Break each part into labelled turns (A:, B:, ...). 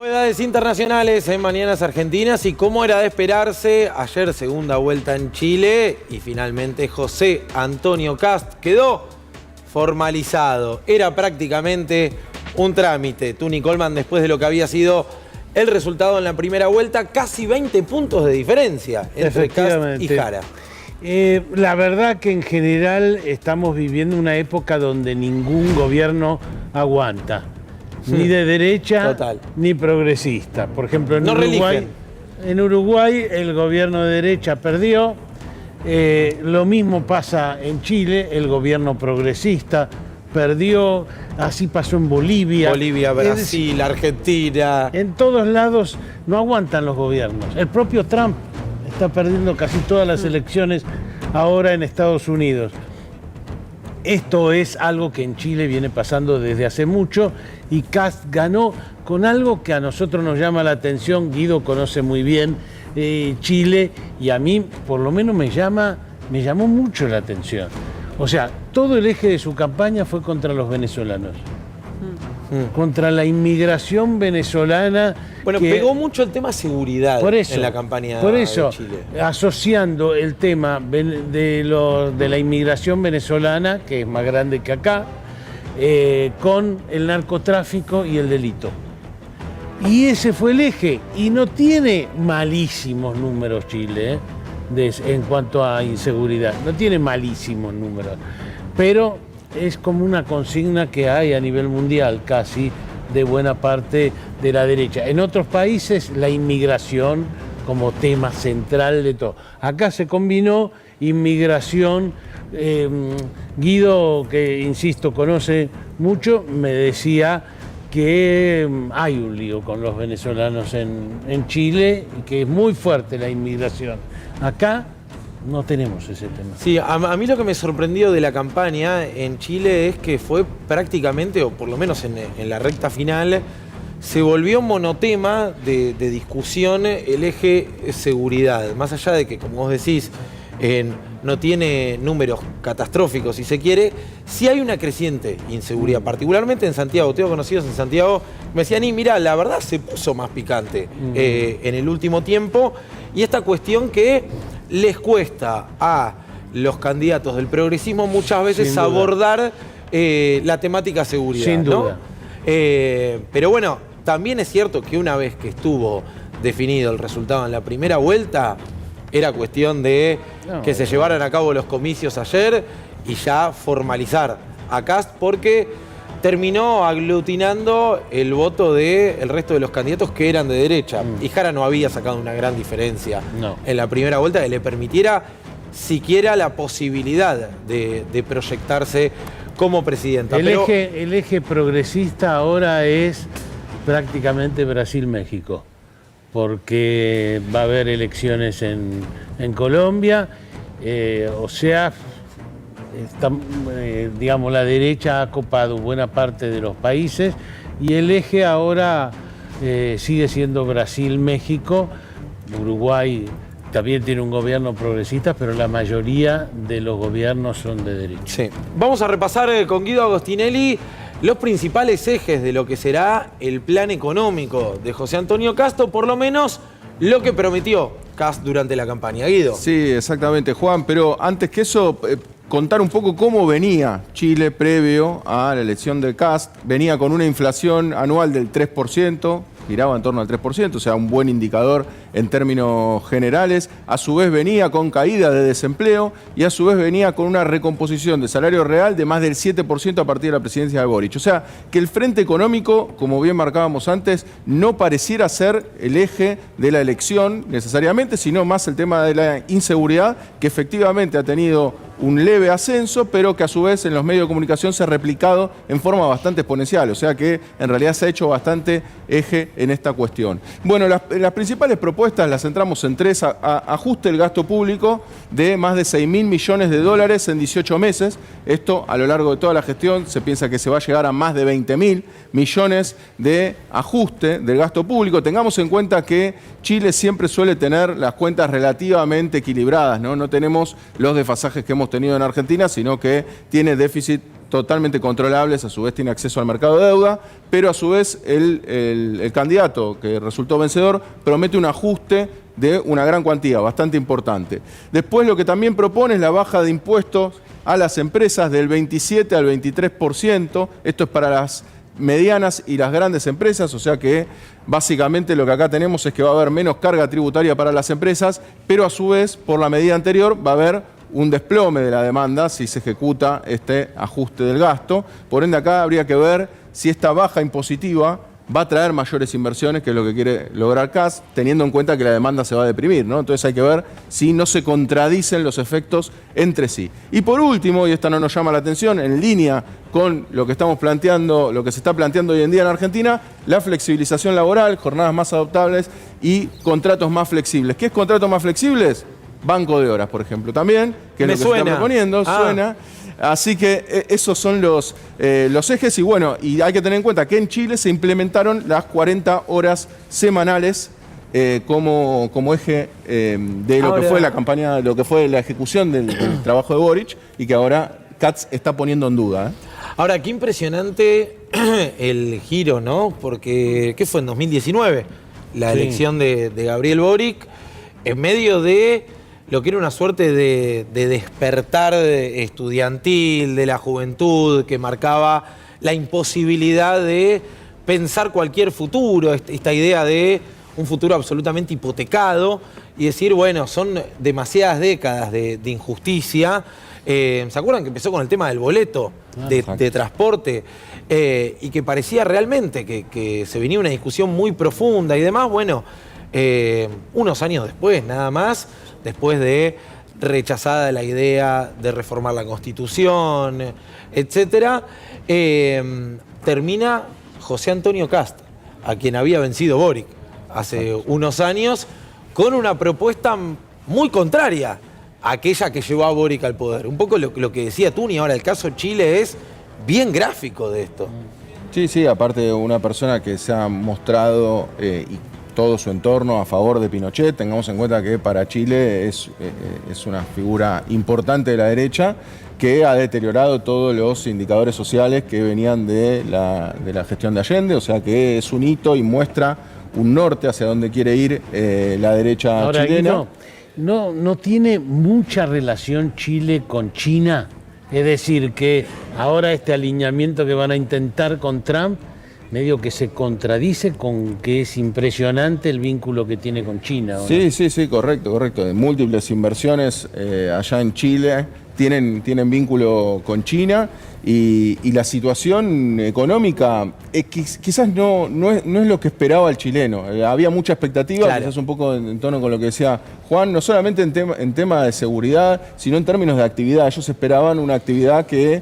A: Novedades internacionales en Mañanas Argentinas y como era de esperarse, ayer segunda vuelta en Chile y finalmente José Antonio Kast quedó formalizado. Era prácticamente un trámite. Tuni Coleman, después de lo que había sido el resultado en la primera vuelta, casi 20 puntos de diferencia entre Kast y Jara.
B: La verdad que en general estamos viviendo una época donde ningún gobierno aguanta. Ni de derecha, ni progresista. Por ejemplo, en Uruguay el gobierno de derecha perdió. Lo mismo pasa en Chile, el gobierno progresista perdió. Así pasó en Bolivia.
A: Bolivia, Brasil, Argentina.
B: En todos lados no aguantan los gobiernos. El propio Trump está perdiendo casi todas las elecciones ahora en Estados Unidos. Esto es algo que en Chile viene pasando desde hace mucho y Kast ganó con algo que a nosotros nos llama la atención. Guido conoce muy bien Chile y a mí por lo menos me llamó mucho la atención. O sea, todo el eje de su campaña fue contra los venezolanos. Contra la inmigración venezolana.
A: Bueno, pegó mucho el tema seguridad en la campaña de Chile.
B: Asociando el tema de la inmigración venezolana, que es más grande que acá, con el narcotráfico y el delito. Y ese fue el eje. Y no tiene malísimos números Chile, en cuanto a inseguridad. No tiene malísimos números. Pero es como una consigna que hay a nivel mundial casi de buena parte de la derecha. En otros países la inmigración como tema central de todo. Acá se combinó inmigración. Guido, que insisto conoce mucho, me decía que hay un lío con los venezolanos en Chile y que es muy fuerte la inmigración. Acá no tenemos ese tema.
A: Sí, a mí lo que me sorprendió de la campaña en Chile es que fue prácticamente, o por lo menos en la recta final, se volvió monotema de discusión el eje seguridad. Más allá de que, como vos decís, no tiene números catastróficos, si se quiere, sí hay una creciente inseguridad, particularmente en Santiago. Tengo conocidos en Santiago me decían, y mirá, la verdad se puso más picante en el último tiempo, y esta cuestión que les cuesta a los candidatos del progresismo muchas veces abordar la temática seguridad.
B: Sin duda.
A: ¿No? Pero bueno, también es cierto que una vez que estuvo definido el resultado en la primera vuelta, era cuestión de que se llevaran a cabo los comicios ayer y ya formalizar a Kast, porque terminó aglutinando el voto del resto de los candidatos que eran de derecha. Y Jara no había sacado una gran diferencia en la primera vuelta que le permitiera siquiera la posibilidad de proyectarse como presidenta.
B: El eje progresista ahora es prácticamente Brasil-México, porque va a haber elecciones en Colombia, o sea, digamos, la derecha ha copado buena parte de los países y el eje ahora sigue siendo Brasil-México. Uruguay también tiene un gobierno progresista, pero la mayoría de los gobiernos son de derecha.
A: Sí. Vamos a repasar con Guido Agostinelli los principales ejes de lo que será el plan económico de José Antonio Kast, por lo menos lo que prometió Kast durante la campaña. Guido.
C: Sí, exactamente, Juan, pero antes que eso, contar un poco cómo venía Chile previo a la elección de Kast. Venía con una inflación anual del 3%, giraba en torno al 3%, o sea, un buen indicador en términos generales. A su vez venía con caída de desempleo y a su vez venía con una recomposición de salario real de más del 7% a partir de la presidencia de Boric. O sea, que el frente económico, como bien marcábamos antes, no pareciera ser el eje de la elección necesariamente, sino más el tema de la inseguridad, que efectivamente ha tenido un leve ascenso, pero que a su vez en los medios de comunicación se ha replicado en forma bastante exponencial, o sea que en realidad se ha hecho bastante eje en esta cuestión. Bueno, las principales propuestas las centramos en tres: ajuste el gasto público de más de 6.000 millones de dólares en 18 meses. Esto a lo largo de toda la gestión se piensa que se va a llegar a más de 20.000 millones de ajuste del gasto público. Tengamos en cuenta que Chile siempre suele tener las cuentas relativamente equilibradas, ¿no? No tenemos los desfasajes que hemos tenido en Argentina, sino que tiene déficit totalmente controlables, a su vez tiene acceso al mercado de deuda, pero a su vez el candidato que resultó vencedor promete un ajuste de una gran cuantía, bastante importante. Después lo que también propone es la baja de impuestos a las empresas del 27 al 23%, esto es para las medianas y las grandes empresas, o sea que básicamente lo que acá tenemos es que va a haber menos carga tributaria para las empresas, pero a su vez, por la medida anterior, va a haber un desplome de la demanda si se ejecuta este ajuste del gasto. Por ende, acá habría que ver si esta baja impositiva va a traer mayores inversiones, que es lo que quiere lograr Kast, teniendo en cuenta que la demanda se va a deprimir, ¿no? Entonces hay que ver si no se contradicen los efectos entre sí. Y por último, y esta no nos llama la atención, en línea con lo que estamos planteando, lo que se está planteando hoy en día en Argentina, la flexibilización laboral, jornadas más adaptables y contratos más flexibles. ¿Qué es contratos más flexibles? Banco de horas, por ejemplo, también, que es lo que se está proponiendo, suena. Así que esos son los ejes y bueno, y hay que tener en cuenta que en Chile se implementaron las 40 horas semanales como eje de lo que fue la campaña, lo que fue la ejecución del trabajo de Boric y que ahora Kast está poniendo en duda.
A: Ahora, qué impresionante el giro, ¿no? Porque, ¿qué fue en 2019? La elección de Gabriel Boric en medio de lo que era una suerte de despertar estudiantil, de la juventud, que marcaba la imposibilidad de pensar cualquier futuro, esta idea de un futuro absolutamente hipotecado y decir, bueno, son demasiadas décadas de injusticia. ¿Se acuerdan que empezó con el tema del boleto de transporte? Y que parecía realmente que se venía una discusión muy profunda y demás. Bueno, unos años después, nada más, después de rechazada la idea de reformar la Constitución, etcétera, termina José Antonio Kast, a quien había vencido Boric hace unos años, con una propuesta muy contraria a aquella que llevó a Boric al poder. Un poco lo que decía Tuni, ahora el caso Chile es bien gráfico de esto.
C: Sí, aparte de una persona que se ha mostrado y todo su entorno a favor de Pinochet. Tengamos en cuenta que para Chile es una figura importante de la derecha que ha deteriorado todos los indicadores sociales que venían de la gestión de Allende, o sea que es un hito y muestra un norte hacia donde quiere ir la derecha
B: ahora,
C: chilena.
B: No tiene mucha relación Chile con China, es decir, que ahora este alineamiento que van a intentar con Trump medio que se contradice con que es impresionante el vínculo que tiene con China. ¿O no?
C: Sí, correcto. De múltiples inversiones allá en Chile tienen vínculo con China y la situación económica quizás no es lo que esperaba el chileno. Había mucha expectativa, claro. Quizás un poco en tono con lo que decía Juan, no solamente en tema de seguridad, sino en términos de actividad. Ellos esperaban una actividad que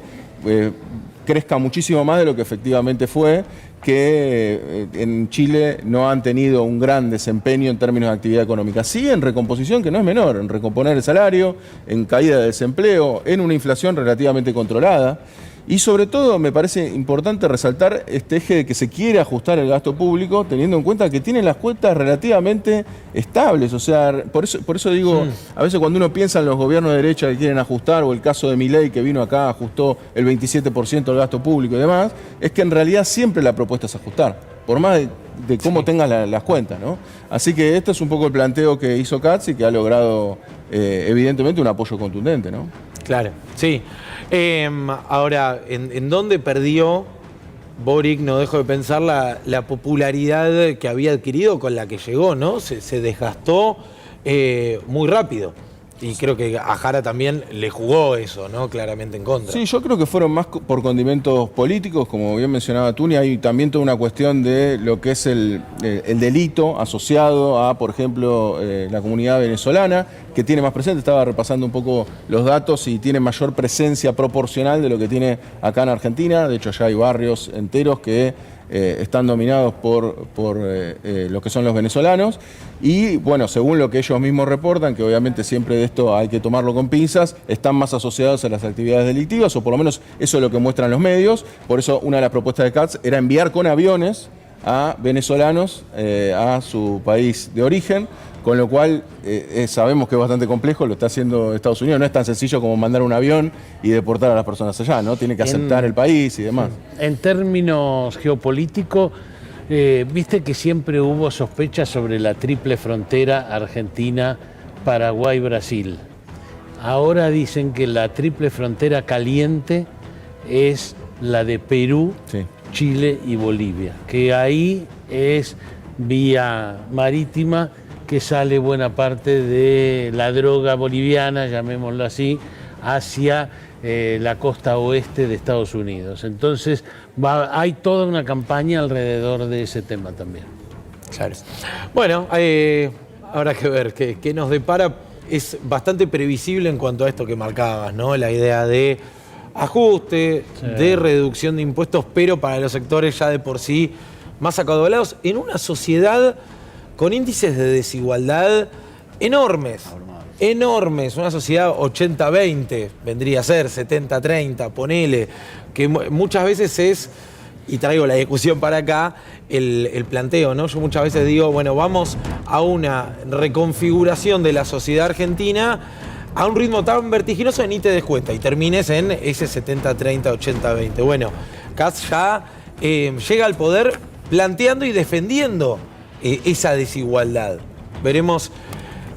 C: crezca muchísimo más de lo que efectivamente fue, que en Chile no han tenido un gran desempeño en términos de actividad económica. Sí en recomposición, que no es menor, en recomponer el salario, en caída de desempleo, en una inflación relativamente controlada. Y sobre todo me parece importante resaltar este eje de que se quiere ajustar el gasto público teniendo en cuenta que tienen las cuentas relativamente estables. O sea, por eso digo, a veces cuando uno piensa en los gobiernos de derecha que quieren ajustar, o el caso de Milei que vino acá, ajustó el 27% del gasto público y demás, es que en realidad siempre la propuesta es ajustar, por más de cómo tengas las cuentas, ¿no? Así que este es un poco el planteo que hizo Kast y que ha logrado evidentemente un apoyo contundente, ¿no?
A: Claro, sí. Ahora, ¿en dónde perdió Boric? No dejo de pensar la popularidad que había adquirido con la que llegó, ¿no? Se desgastó muy rápido. Y creo que a Jara también le jugó eso, ¿no? Claramente en contra.
C: Sí, yo creo que fueron más por condimentos políticos, como bien mencionaba Tuni. Hay también toda una cuestión de lo que es el delito asociado a, por ejemplo, la comunidad venezolana, que tiene más presente. Estaba repasando un poco los datos y tiene mayor presencia proporcional de lo que tiene acá en Argentina. De hecho, allá hay barrios enteros que están dominados por lo que son los venezolanos y bueno, según lo que ellos mismos reportan, que obviamente siempre de esto hay que tomarlo con pinzas, están más asociados a las actividades delictivas, o por lo menos eso es lo que muestran los medios. Por eso una de las propuestas de Kast era enviar con aviones a venezolanos a su país de origen, con lo cual sabemos que es bastante complejo, lo está haciendo Estados Unidos, no es tan sencillo como mandar un avión y deportar a las personas allá, ¿no? Tiene que aceptar el país y demás.
B: En términos geopolíticos, viste que siempre hubo sospechas sobre la triple frontera Argentina, Paraguay, Brasil. Ahora dicen que la triple frontera caliente es la de Perú,
C: Sí.
B: Chile y Bolivia, que ahí es vía marítima que sale buena parte de la droga boliviana, llamémoslo así, hacia la costa oeste de Estados Unidos. Entonces hay toda una campaña alrededor de ese tema también.
A: Claro. Bueno, habrá que ver qué nos depara. Es bastante previsible en cuanto a esto que marcabas, ¿no? La idea de ajuste,
B: Sí.
A: de reducción de impuestos, pero para los sectores ya de por sí más acaudalados, en una sociedad con índices de desigualdad enormes. Enormes. Una sociedad 80-20, vendría a ser 70-30, ponele, que muchas veces es, y traigo la discusión para acá, el planteo, ¿no? Yo muchas veces digo, bueno, vamos a una reconfiguración de la sociedad argentina a un ritmo tan vertiginoso que ni te des cuenta y termines en ese 70-30, 80-20. Bueno, Kast ya llega al poder planteando y defendiendo esa desigualdad. Veremos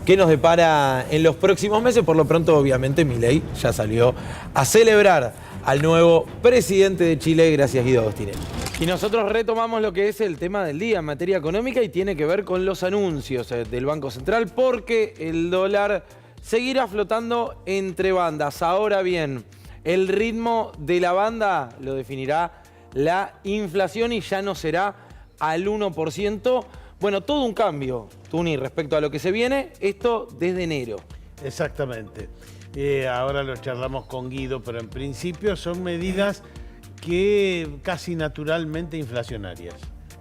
A: qué nos depara en los próximos meses. Por lo pronto, obviamente, Milei ya salió a celebrar al nuevo presidente de Chile. Gracias, Guido Agostinelli. Y nosotros retomamos lo que es el tema del día en materia económica y tiene que ver con los anuncios del Banco Central, porque el dólar seguirá flotando entre bandas. Ahora bien, el ritmo de la banda lo definirá la inflación y ya no será al 1%. Bueno, todo un cambio, Tuni, respecto a lo que se viene, esto desde enero.
B: Exactamente. Ahora lo charlamos con Guido, pero en principio son medidas que casi naturalmente inflacionarias.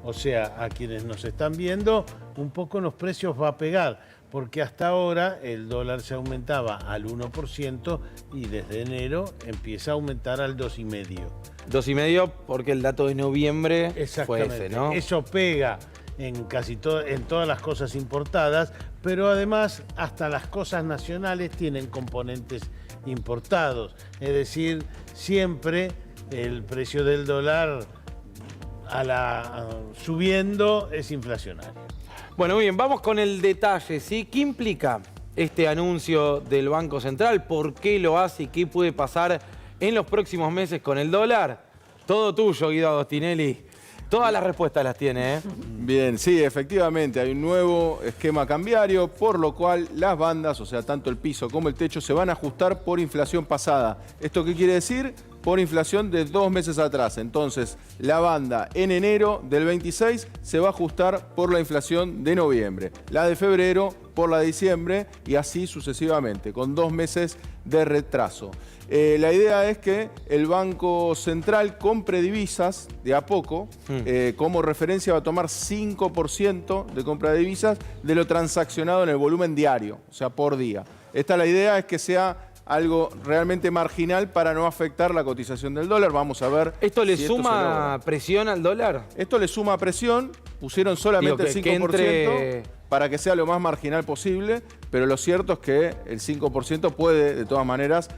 B: O sea, a quienes nos están viendo, un poco los precios va a pegar, porque hasta ahora el dólar se aumentaba al 1% y desde enero empieza a aumentar al 2,5%.
A: 2,5 porque el dato de noviembre fue
B: Exactamente.
A: ese, ¿no?
B: Eso pega en casi en todas las cosas importadas, pero además hasta las cosas nacionales tienen componentes importados. Es decir, siempre el precio del dólar subiendo es inflacionario.
A: Bueno, muy bien, vamos con el detalle, ¿sí? ¿Qué implica este anuncio del Banco Central? ¿Por qué lo hace y qué puede pasar en los próximos meses con el dólar? Todo tuyo, Guido Agostinelli. Todas las respuestas las tiene, ¿eh?
C: Bien, sí, efectivamente, hay un nuevo esquema cambiario, por lo cual las bandas, o sea, tanto el piso como el techo, se van a ajustar por inflación pasada. ¿Esto qué quiere decir? Por inflación de 2 meses atrás. Entonces, la banda en enero del 26 se va a ajustar por la inflación de noviembre, la de febrero por la de diciembre y así sucesivamente, con 2 meses de retraso. La idea es que el Banco Central compre divisas de a poco. Como referencia va a tomar 5% de compra de divisas de lo transaccionado en el volumen diario, o sea, por día. La idea es que sea algo realmente marginal para no afectar la cotización del dólar. Vamos a ver.
A: ¿Esto le
C: si
A: suma presión al dólar?
C: Esto le suma presión. Pusieron solamente el 5% para que sea lo más marginal posible, pero lo cierto es que el 5% puede, de todas maneras,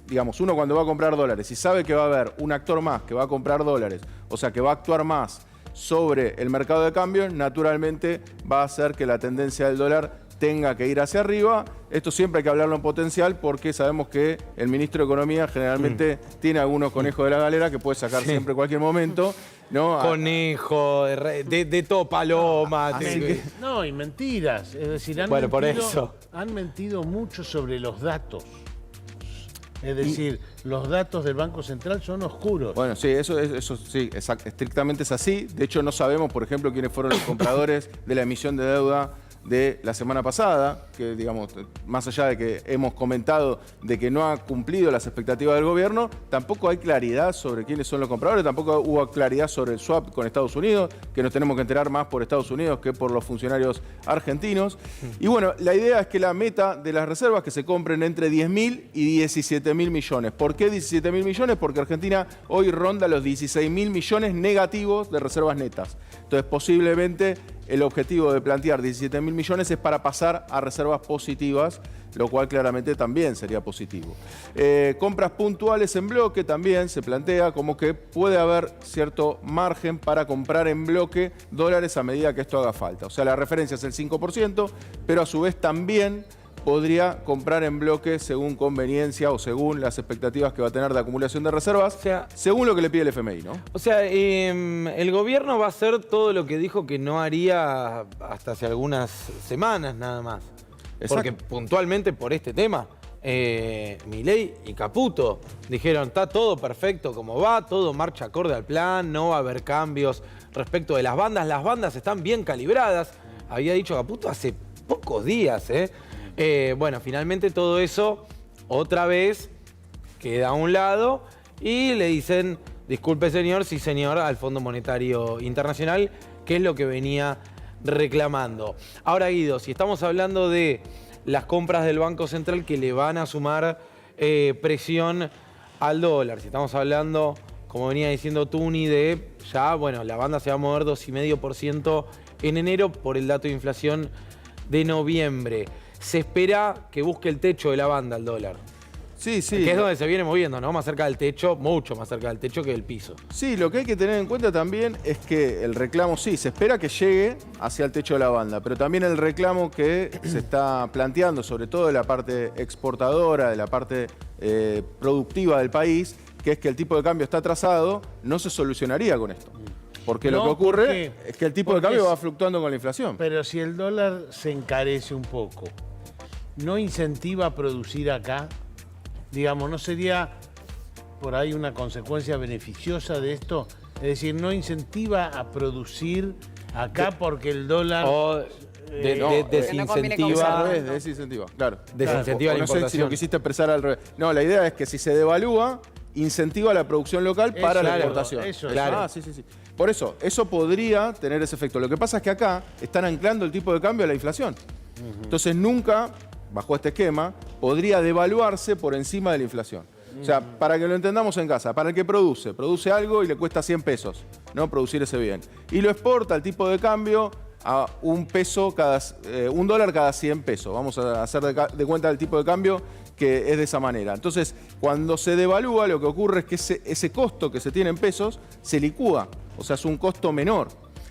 C: digamos, uno cuando va a comprar dólares y sabe que va a haber un actor más que va a comprar dólares, o sea, que va a actuar más sobre el mercado de cambio, naturalmente va a hacer que la tendencia del dólar tenga que ir hacia arriba. Esto siempre hay que hablarlo en potencial porque sabemos que el ministro de Economía generalmente tiene algunos conejos de la galera que puede sacar siempre en cualquier momento, ¿no?
A: Conejo, de todo, paloma.
B: No, y mentiras. Es decir, han mentido mucho sobre los datos. Es decir, los datos del Banco Central son oscuros.
C: Bueno, sí, eso sí, estrictamente es así. De hecho, no sabemos, por ejemplo, quiénes fueron los compradores de la emisión de deuda de la semana pasada, que digamos, más allá de que hemos comentado de que no ha cumplido las expectativas del gobierno, tampoco hay claridad sobre quiénes son los compradores, tampoco hubo claridad sobre el swap con Estados Unidos, que nos tenemos que enterar más por Estados Unidos que por los funcionarios argentinos. Y bueno, la idea es que la meta de las reservas que se compren entre 10.000 y 17.000 millones. ¿Por qué 17.000 millones? Porque Argentina hoy ronda los 16.000 millones negativos de reservas netas. Entonces, posiblemente el objetivo de plantear 17.000 millones es para pasar a reservas positivas, lo cual claramente también sería positivo. Compras puntuales en bloque también se plantea como que puede haber cierto margen para comprar en bloque dólares a medida que esto haga falta. O sea, la referencia es el 5%, pero a su vez también podría comprar en bloque según conveniencia o según las expectativas que va a tener de acumulación de reservas, o sea, según lo que le pide el FMI, ¿no?
A: O sea, el gobierno va a hacer todo lo que dijo que no haría hasta hace algunas semanas nada más. Exacto. Porque puntualmente por este tema, Milei y Caputo dijeron, está todo perfecto como va, todo marcha acorde al plan, no va a haber cambios respecto de las bandas están bien calibradas, había dicho Caputo hace pocos días, bueno, finalmente todo eso otra vez queda a un lado y le dicen, disculpe señor, sí señor, al Fondo Monetario Internacional, que es lo que venía reclamando. Ahora, Guido, si estamos hablando de las compras del Banco Central que le van a sumar presión al dólar, si estamos hablando, como venía diciendo Tuni, de ya, bueno, la banda se va a mover 2,5% en enero por el dato de inflación de noviembre. Se espera que busque el techo de la banda el dólar.
C: Sí, sí.
A: Que es donde se viene moviendo, ¿no? Más cerca del techo, mucho más cerca del techo que del piso.
C: Sí, lo que hay que tener en cuenta también es que el reclamo, sí, se espera que llegue hacia el techo de la banda, pero también el reclamo que se está planteando, sobre todo de la parte exportadora, de la parte productiva del país, que es que el tipo de cambio está atrasado, no se solucionaría con esto. Porque lo que ocurre es que el tipo de cambio va fluctuando con la inflación.
B: Pero si el dólar se encarece un poco, ¿no incentiva a producir acá? Digamos, ¿no sería por ahí una consecuencia beneficiosa de esto? Es decir, ¿no incentiva a producir acá porque el dólar...
A: O desincentiva...
C: Al revés, desincentiva, claro.
A: Desincentiva la importación.
C: No sé si lo quisiste expresar al revés. No, la idea es que si se devalúa, incentiva la producción local para la exportación.
B: Eso,
A: claro.
C: Ah, sí. Por eso podría tener ese efecto. Lo que pasa es que acá están anclando el tipo de cambio a la inflación. Entonces nunca, bajo este esquema, podría devaluarse por encima de la inflación. O sea, para que lo entendamos en casa, para el que produce algo y le cuesta 100 pesos, ¿no? Producir ese bien. Y lo exporta al tipo de cambio a $1 cada 100 pesos. Vamos a hacer de cuenta el tipo de cambio que es de esa manera. Entonces, cuando se devalúa, lo que ocurre es que ese costo que se tiene en pesos se licúa, o sea, es un costo menor.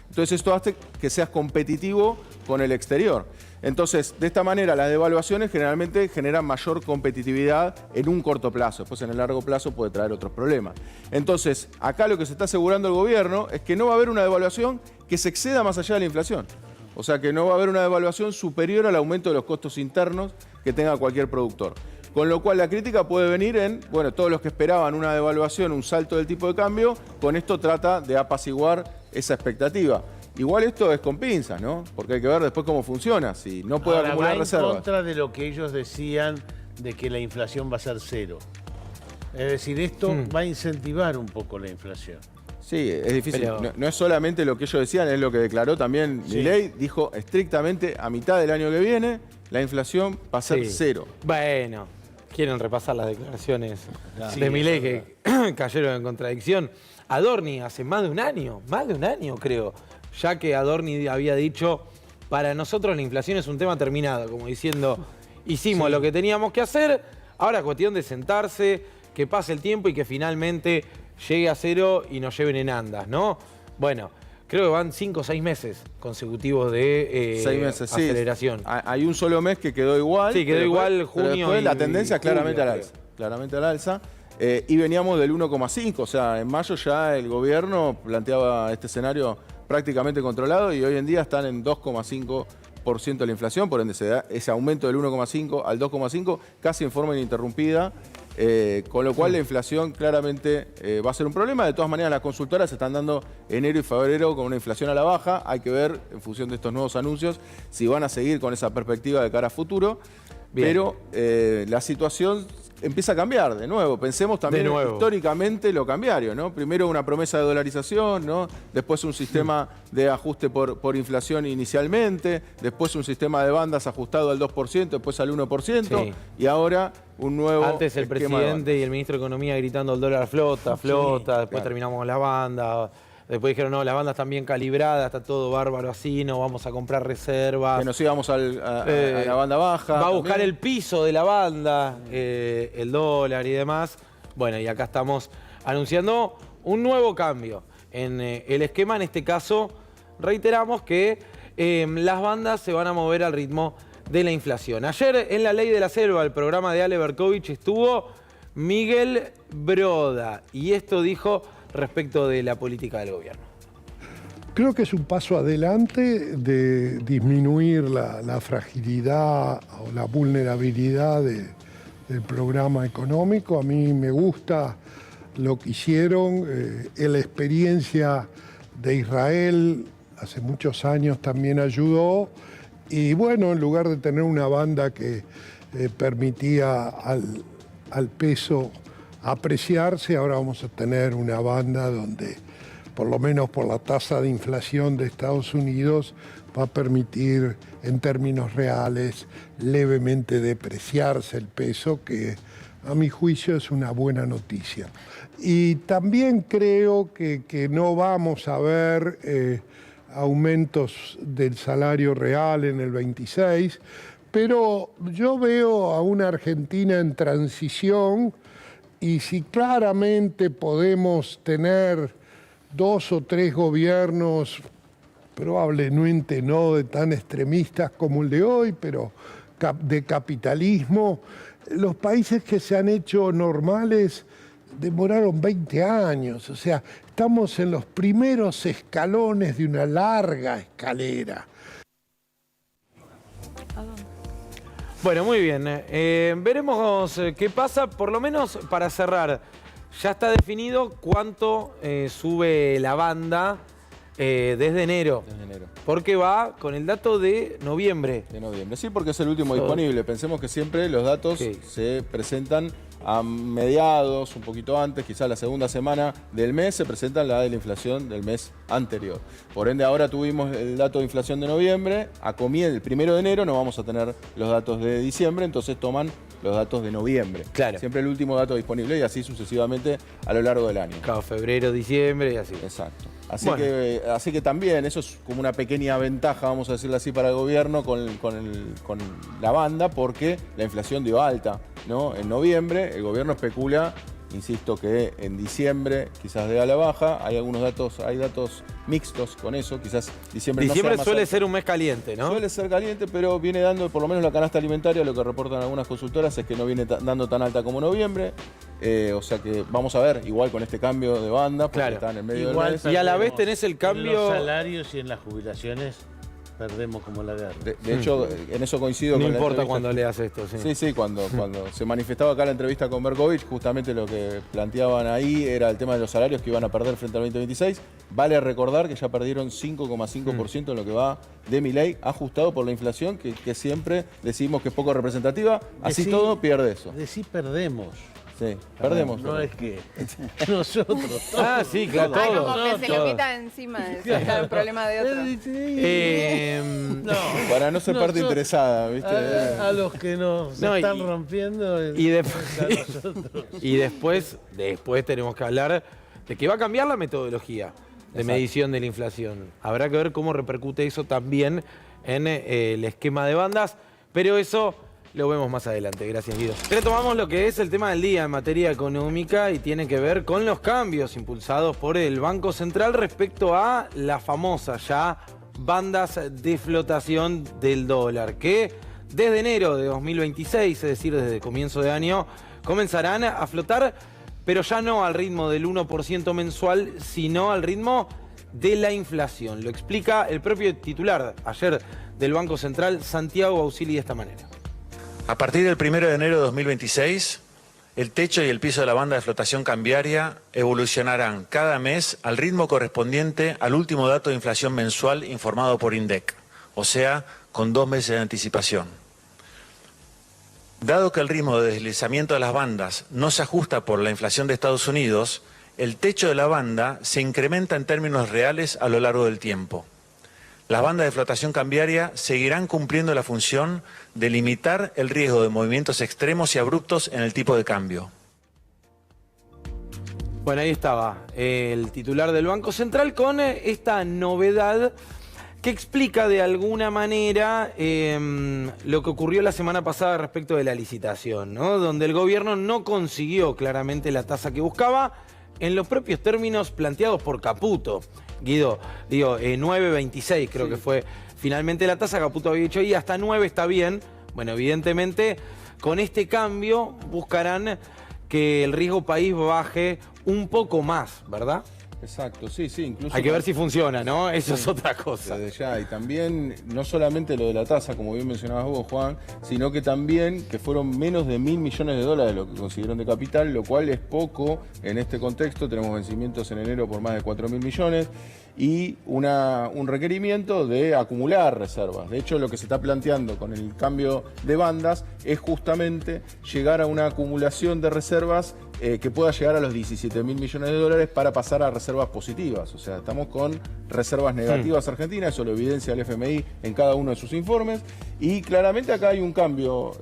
C: Entonces, esto hace que seas competitivo con el exterior. Entonces, de esta manera, las devaluaciones generalmente generan mayor competitividad en un corto plazo. Después, en el largo plazo, puede traer otros problemas. Entonces, acá lo que se está asegurando el gobierno es que no va a haber una devaluación que se exceda más allá de la inflación. O sea, que no va a haber una devaluación superior al aumento de los costos internos que tenga cualquier productor. Con lo cual, la crítica puede venir en, bueno, todos los que esperaban una devaluación, un salto del tipo de cambio, con esto trata de apaciguar esa expectativa. Igual esto es con pinzas, ¿no? Porque hay que ver después cómo funciona, si no puede acumular reservas.
B: Va en contra de lo que ellos decían de que la inflación va a ser cero. Es decir, esto va a incentivar un poco la inflación.
C: Sí, es difícil. Pero... No es solamente lo que ellos decían, es lo que declaró también Milei. Dijo estrictamente a mitad del año que viene, la inflación va a ser cero.
A: Bueno, quieren repasar las declaraciones de Milei que cayeron en contradicción. Adorni hace más de un año creo, ya que Adorni había dicho, para nosotros la inflación es un tema terminado, como diciendo, hicimos lo que teníamos que hacer, ahora es cuestión de sentarse, que pase el tiempo y que finalmente llegue a cero y nos lleven en andas, ¿no? Bueno, creo que van 5 o 6 meses consecutivos de
C: 6 meses,
A: aceleración.
C: Sí. Hay un solo mes que quedó igual.
A: Sí, quedó igual junio.
C: Después la tendencia claramente al alza. Claramente al alza. Y veníamos del 1,5, o sea, en mayo ya el gobierno planteaba este escenario prácticamente controlado y hoy en día están en 2,5% de la inflación, por ende se da ese aumento del 1,5 al 2,5 casi en forma ininterrumpida. Con lo cual la inflación claramente va a ser un problema. De todas maneras, las consultoras están dando enero y febrero con una inflación a la baja. Hay que ver, en función de estos nuevos anuncios, si van a seguir con esa perspectiva de cara a futuro. Bien. Pero la situación empieza a cambiar de nuevo. Pensemos también históricamente lo cambiario, ¿no? Primero una promesa de dolarización, ¿no? Después un sistema de ajuste por inflación inicialmente, después un sistema de bandas ajustado al 2%, después al 1%, y ahora un nuevo
A: Antes el presidente y el ministro de Economía gritando el dólar flota, después terminamos con la banda. Después dijeron, no, las bandas están bien calibradas, está todo bárbaro así, no vamos a comprar reservas.
C: Que nos íbamos a la banda baja.
A: Va a buscar el piso de la banda, el dólar y demás. Bueno, y acá estamos anunciando un nuevo cambio en el esquema. En este caso, reiteramos que las bandas se van a mover al ritmo de la inflación. Ayer en La Ley de la Selva, el programa de Ale Berkovich, estuvo Miguel Broda. Y esto dijo respecto de la política del gobierno.
D: Creo que es un paso adelante de disminuir la fragilidad o la vulnerabilidad del programa económico. A mí me gusta lo que hicieron, la experiencia de Israel hace muchos años también ayudó, y bueno, en lugar de tener una banda que permitía al peso apreciarse, ahora vamos a tener una banda donde, por lo menos por la tasa de inflación de Estados Unidos, va a permitir en términos reales levemente depreciarse el peso, que a mi juicio es una buena noticia. Y también creo que no vamos a ver aumentos del salario real en el 26, pero yo veo a una Argentina en transición. Y si claramente podemos tener 2 o 3 gobiernos, probablemente no de tan extremistas como el de hoy, pero de capitalismo, los países que se han hecho normales demoraron 20 años. O sea, estamos en los primeros escalones de una larga escalera.
A: Bueno, muy bien. Veremos qué pasa. Por lo menos para cerrar, ya está definido cuánto sube la banda desde enero. Porque va con el dato de noviembre.
C: De noviembre, sí, porque es el último disponible. Pensemos que siempre los datos se presentan a mediados, un poquito antes, quizás la segunda semana del mes, se presentan la de la inflación del mes anterior. Por ende, ahora tuvimos el dato de inflación de noviembre, el 1 de enero no vamos a tener los datos de diciembre, entonces toman los datos de noviembre.
A: Claro.
C: Siempre el último dato disponible y así sucesivamente a lo largo del año.
A: Claro, febrero, diciembre y así.
C: Exacto. Así que también eso es como una pequeña ventaja, vamos a decirlo así, para el gobierno con la banda, porque la inflación dio alta, ¿no? En noviembre el gobierno especula, insisto, que en diciembre quizás dé a la baja. Hay datos mixtos con eso, quizás diciembre
A: suele ser un mes caliente, ¿no?
C: Suele ser caliente, pero viene dando, por lo menos la canasta alimentaria, lo que reportan algunas consultoras es que no viene dando tan alta como noviembre. O sea que vamos a ver, igual con este cambio de banda, porque está en el medio del mes.
A: Y a la vez tenés el cambio.
B: En los salarios y en las jubilaciones perdemos como la guerra.
C: De hecho, en eso coincido con la
A: entrevista. No importa cuando leas esto, sí.
C: Sí, cuando se manifestaba acá la entrevista con Berkovich, justamente lo que planteaban ahí era el tema de los salarios que iban a perder frente al 2026. Vale recordar que ya perdieron 5,5% en lo que va de Milei, ajustado por la inflación, que siempre decimos que es poco representativa. Así todo pierde eso.
B: Perdemos.
C: Sí, perdemos.
B: No es que nosotros. Todos,
A: sí, claro.
E: Como que se lo quita encima, sacar el problema de otro.
C: Para no ser parte interesada, ¿viste?
B: A los que nos están rompiendo.
A: Y después tenemos que hablar de que va a cambiar la metodología de medición de la inflación. Habrá que ver cómo repercute eso también en el esquema de bandas, pero eso lo vemos más adelante. Gracias, Guido. Retomamos lo que es el tema del día en materia económica y tiene que ver con los cambios impulsados por el Banco Central respecto a las famosas ya bandas de flotación del dólar, que desde enero de 2026, es decir, desde comienzo de año, comenzarán a flotar, pero ya no al ritmo del 1% mensual, sino al ritmo de la inflación. Lo explica el propio titular ayer del Banco Central, Santiago Bausili, de esta manera.
F: A partir del 1 de enero de 2026, el techo y el piso de la banda de flotación cambiaria evolucionarán cada mes al ritmo correspondiente al último dato de inflación mensual informado por INDEC, o sea, con 2 meses de anticipación. Dado que el ritmo de deslizamiento de las bandas no se ajusta por la inflación de Estados Unidos, el techo de la banda se incrementa en términos reales a lo largo del tiempo. Las bandas de flotación cambiaria seguirán cumpliendo la función de limitar el riesgo de movimientos extremos y abruptos en el tipo de cambio.
A: Bueno, ahí estaba el titular del Banco Central con esta novedad que explica de alguna manera lo que ocurrió la semana pasada respecto de la licitación, ¿no? Donde el gobierno no consiguió claramente la tasa que buscaba en los propios términos planteados por Caputo. Guido, digo, 9.26 creo que fue finalmente la tasa. Caputo había dicho, y hasta 9 está bien. Bueno, evidentemente con este cambio buscarán que el riesgo país baje un poco más, ¿verdad?
C: Exacto, sí, incluso...
A: Hay que ver si funciona, ¿no? Eso es otra cosa.
C: Desde ya, y también, no solamente lo de la tasa, como bien mencionabas vos, Juan, sino que también que fueron menos de $1.000 millones lo que consiguieron de capital, lo cual es poco en este contexto. Tenemos vencimientos en enero por más de 4.000 millones y un requerimiento de acumular reservas. De hecho, lo que se está planteando con el cambio de bandas es justamente llegar a una acumulación de reservas que pueda llegar a los 17.000 millones de dólares para pasar a reservas positivas. O sea, estamos con reservas negativas argentinas, eso lo evidencia el FMI en cada uno de sus informes, y claramente acá hay un cambio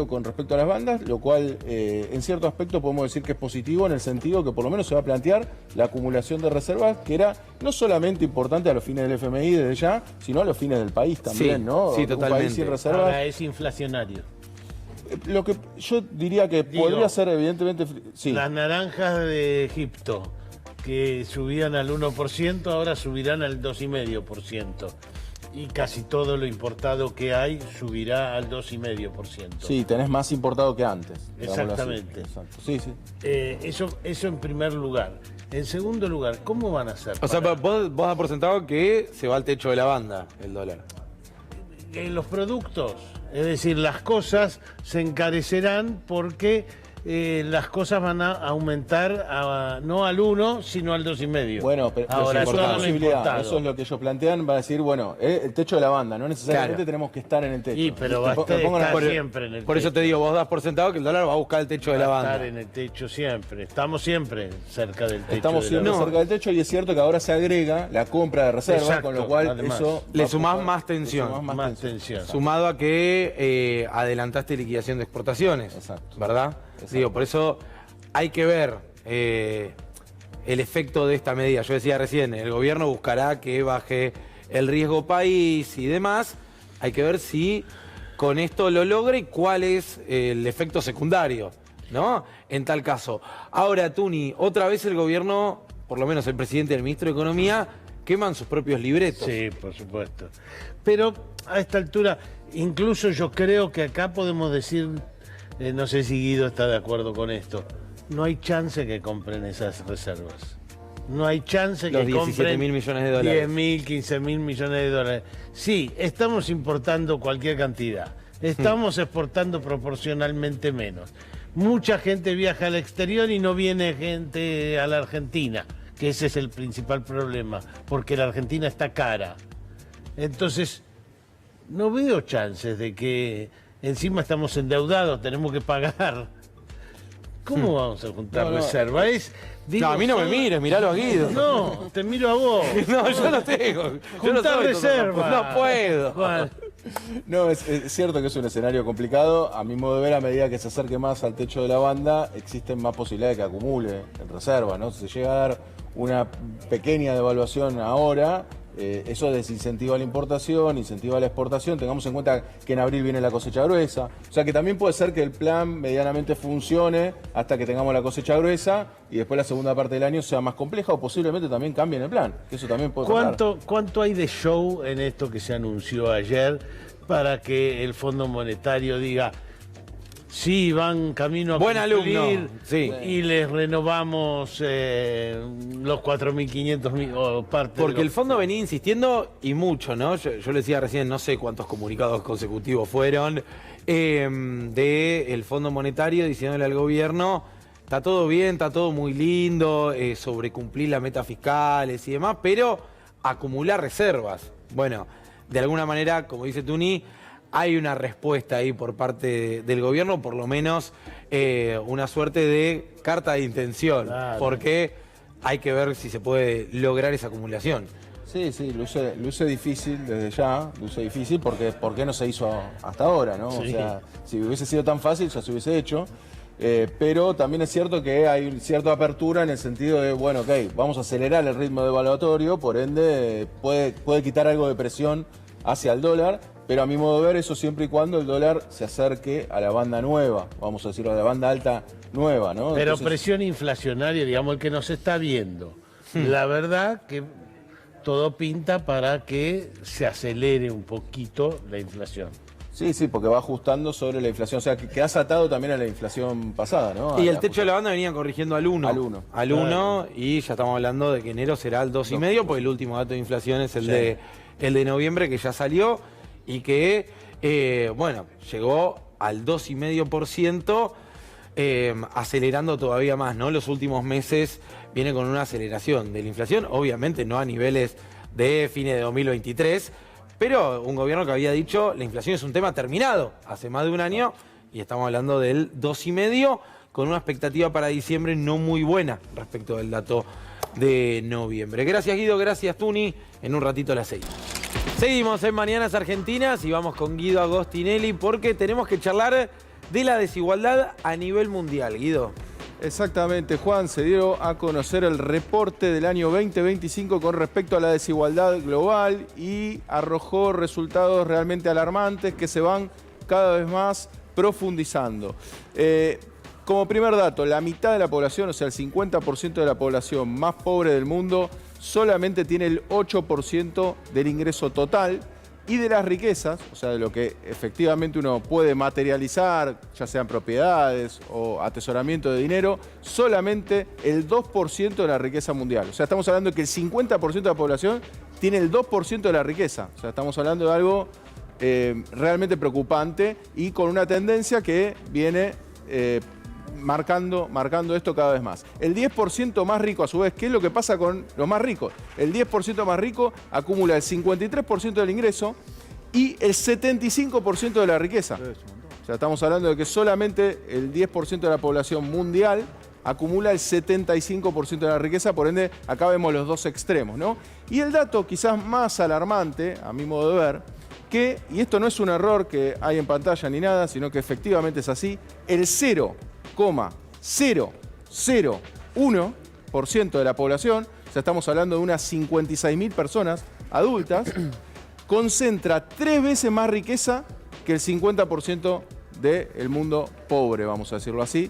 C: con respecto a las bandas, lo cual en cierto aspecto podemos decir que es positivo en el sentido que por lo menos se va a plantear la acumulación de reservas, que era no solamente importante a los fines del FMI desde ya, sino a los fines del país también,
A: sí,
C: ¿no?
A: Sí,
C: un
A: totalmente.
C: país sin reservas.
B: Ahora es inflacionario.
C: Lo que yo diría que podría ser evidentemente... Sí.
B: Las naranjas de Egipto, que subían al 1%, ahora subirán al 2,5%. Y casi todo lo importado que hay subirá al 2,5%.
C: Sí, tenés más importado que antes.
B: Exactamente.
C: Exacto. Sí.
B: Eso en primer lugar. En segundo lugar, ¿cómo van a hacer?
A: O sea, vos das por sentado que se va al techo de la banda el dólar.
B: Los productos, es decir, las cosas se encarecerán porque las cosas van a aumentar no al 1, sino al 2,5.
C: Bueno, pero
B: ahora
C: eso es una posibilidad. Eso es lo que ellos plantean, va a decir, bueno, el techo de la banda, no necesariamente tenemos que estar en el techo.
B: Sí, pero va a estar siempre en el techo.
A: Por eso te digo, vos das por sentado que el dólar va a buscar el techo de la banda.
B: Va a estar en el techo siempre. Estamos siempre cerca del techo.
C: Estamos siempre cerca del techo, y es cierto que ahora se agrega la compra de reserva. Exacto, con lo cual además, eso
A: le sumás más tensión.
B: Más tensión.
A: Sumado a que adelantaste liquidación de exportaciones.
C: Exacto.
A: ¿Verdad? Exacto. Digo, por eso hay que ver el efecto de esta medida. Yo decía recién, el gobierno buscará que baje el riesgo país y demás. Hay que ver si con esto lo logra y cuál es el efecto secundario, ¿no? En tal caso. Ahora, Tuni, otra vez el gobierno, por lo menos el presidente y el ministro de Economía, queman sus propios libretos.
B: Sí, por supuesto. Pero a esta altura, incluso yo creo que acá podemos decir... no sé si Guido está de acuerdo con esto. No hay chance que compren esas reservas. No hay chance que compren
A: 17.000 millones de dólares.
B: 10.000, 15.000 millones de dólares. Sí, estamos importando cualquier cantidad. Estamos exportando proporcionalmente menos. Mucha gente viaja al exterior y no viene gente a la Argentina, que ese es el principal problema, porque la Argentina está cara. Entonces, no veo chances de que... Encima estamos endeudados, tenemos que pagar. ¿Cómo vamos a juntar reserva?
A: No, a mí no me mires, miralo a Guido.
B: No, te miro a vos.
A: No, yo no tengo.
B: Juntar reserva.
A: No puedo.
B: ¿Cuál?
C: No, es cierto que es un escenario complicado. A mi modo de ver, a medida que se acerque más al techo de la banda, existen más posibilidades de que acumule en reserva, ¿no? Si se llega a dar una pequeña devaluación ahora, eso desincentiva la importación, incentiva la exportación. Tengamos en cuenta que en abril viene la cosecha gruesa. O sea que también puede ser que el plan medianamente funcione hasta que tengamos la cosecha gruesa y después la segunda parte del año sea más compleja, o posiblemente también cambien el plan. Que eso también puede pasar.
B: ¿Cuánto hay de show en esto que se anunció ayer para que el Fondo Monetario diga: Sí, van camino a
A: Buen
B: cumplir,
A: alumno, sí.
B: y les renovamos los 4.500 o parte.
A: Porque el fondo venía insistiendo y mucho, ¿no? Yo le decía recién, no sé cuántos comunicados consecutivos fueron, del Fondo Monetario diciéndole al gobierno, está todo bien, está todo muy lindo, sobre cumplir las metas fiscales y demás, pero acumular reservas. Bueno, de alguna manera, como dice Tuni, hay una respuesta ahí por parte del gobierno, por lo menos una suerte de carta de intención,
B: Claro.
A: porque hay que ver si se puede lograr esa acumulación.
C: Sí, sí, luce difícil desde ya, luce difícil porque ¿por qué no se hizo hasta ahora, no?
B: Sí.
C: O sea, si hubiese sido tan fácil ya se hubiese hecho, pero también es cierto que hay cierta apertura en el sentido de, bueno, ok, vamos a acelerar el ritmo devaluatorio, por ende puede quitar algo de presión hacia el dólar, pero a mi modo de ver eso siempre y cuando el dólar se acerque a la banda nueva, vamos a decirlo, a la banda alta nueva, ¿no?
B: Pero
C: Entonces,
B: presión inflacionaria, digamos, el que nos está viendo. La verdad que todo pinta para que se acelere un poquito la inflación.
C: sí, sí, porque va ajustando sobre la inflación, o sea, que has atado también a la inflación pasada, ¿no?
A: Y el techo de la banda venía corrigiendo al 1.
C: Al 1.
A: Al 1, y ya estamos hablando de que enero será el 2,5, porque el último dato de inflación es el de noviembre, que ya salió, y que, bueno, llegó al 2,5%, acelerando todavía más, ¿no? Los últimos meses viene con una aceleración de la inflación, obviamente no a niveles de fines de 2023, pero un gobierno que había dicho la inflación es un tema terminado hace más de un año, y estamos hablando del 2,5, con una expectativa para diciembre no muy buena respecto del dato de noviembre. Gracias, Guido, gracias, Tuni. En un ratito las 6. Seguimos en Mañanas Argentinas y vamos con Guido Agostinelli porque tenemos que charlar de la desigualdad a nivel mundial. Guido.
C: Exactamente, Juan, se dio a conocer el reporte del año 2025 con respecto a la desigualdad global y arrojó resultados realmente alarmantes que se van cada vez más profundizando. Como primer dato, la mitad de la población, o sea, el 50% de la población más pobre del mundo, solamente tiene el 8% del ingreso total, y de las riquezas, o sea, de lo que efectivamente uno puede materializar, ya sean propiedades o atesoramiento de dinero, solamente el 2% de la riqueza mundial. O sea, estamos hablando de que el 50% de la población tiene el 2% de la riqueza. O sea, estamos hablando de algo realmente preocupante y con una tendencia que viene marcando esto cada vez más. El 10% más rico, a su vez, ¿qué es lo que pasa con los más ricos? El 10% más rico acumula el 53% del ingreso y el 75% de la riqueza. O sea, estamos hablando de que solamente el 10% de la población mundial acumula el 75% de la riqueza, por ende, acá vemos los dos extremos, ¿no? Y el dato quizás más alarmante, a mi modo de ver, y esto no es un error que hay en pantalla ni nada, sino que efectivamente es así, el 0,001% de la población, o sea, estamos hablando de unas 56.000 personas adultas, concentra 3 veces más riqueza que el 50% del mundo pobre, vamos a decirlo así,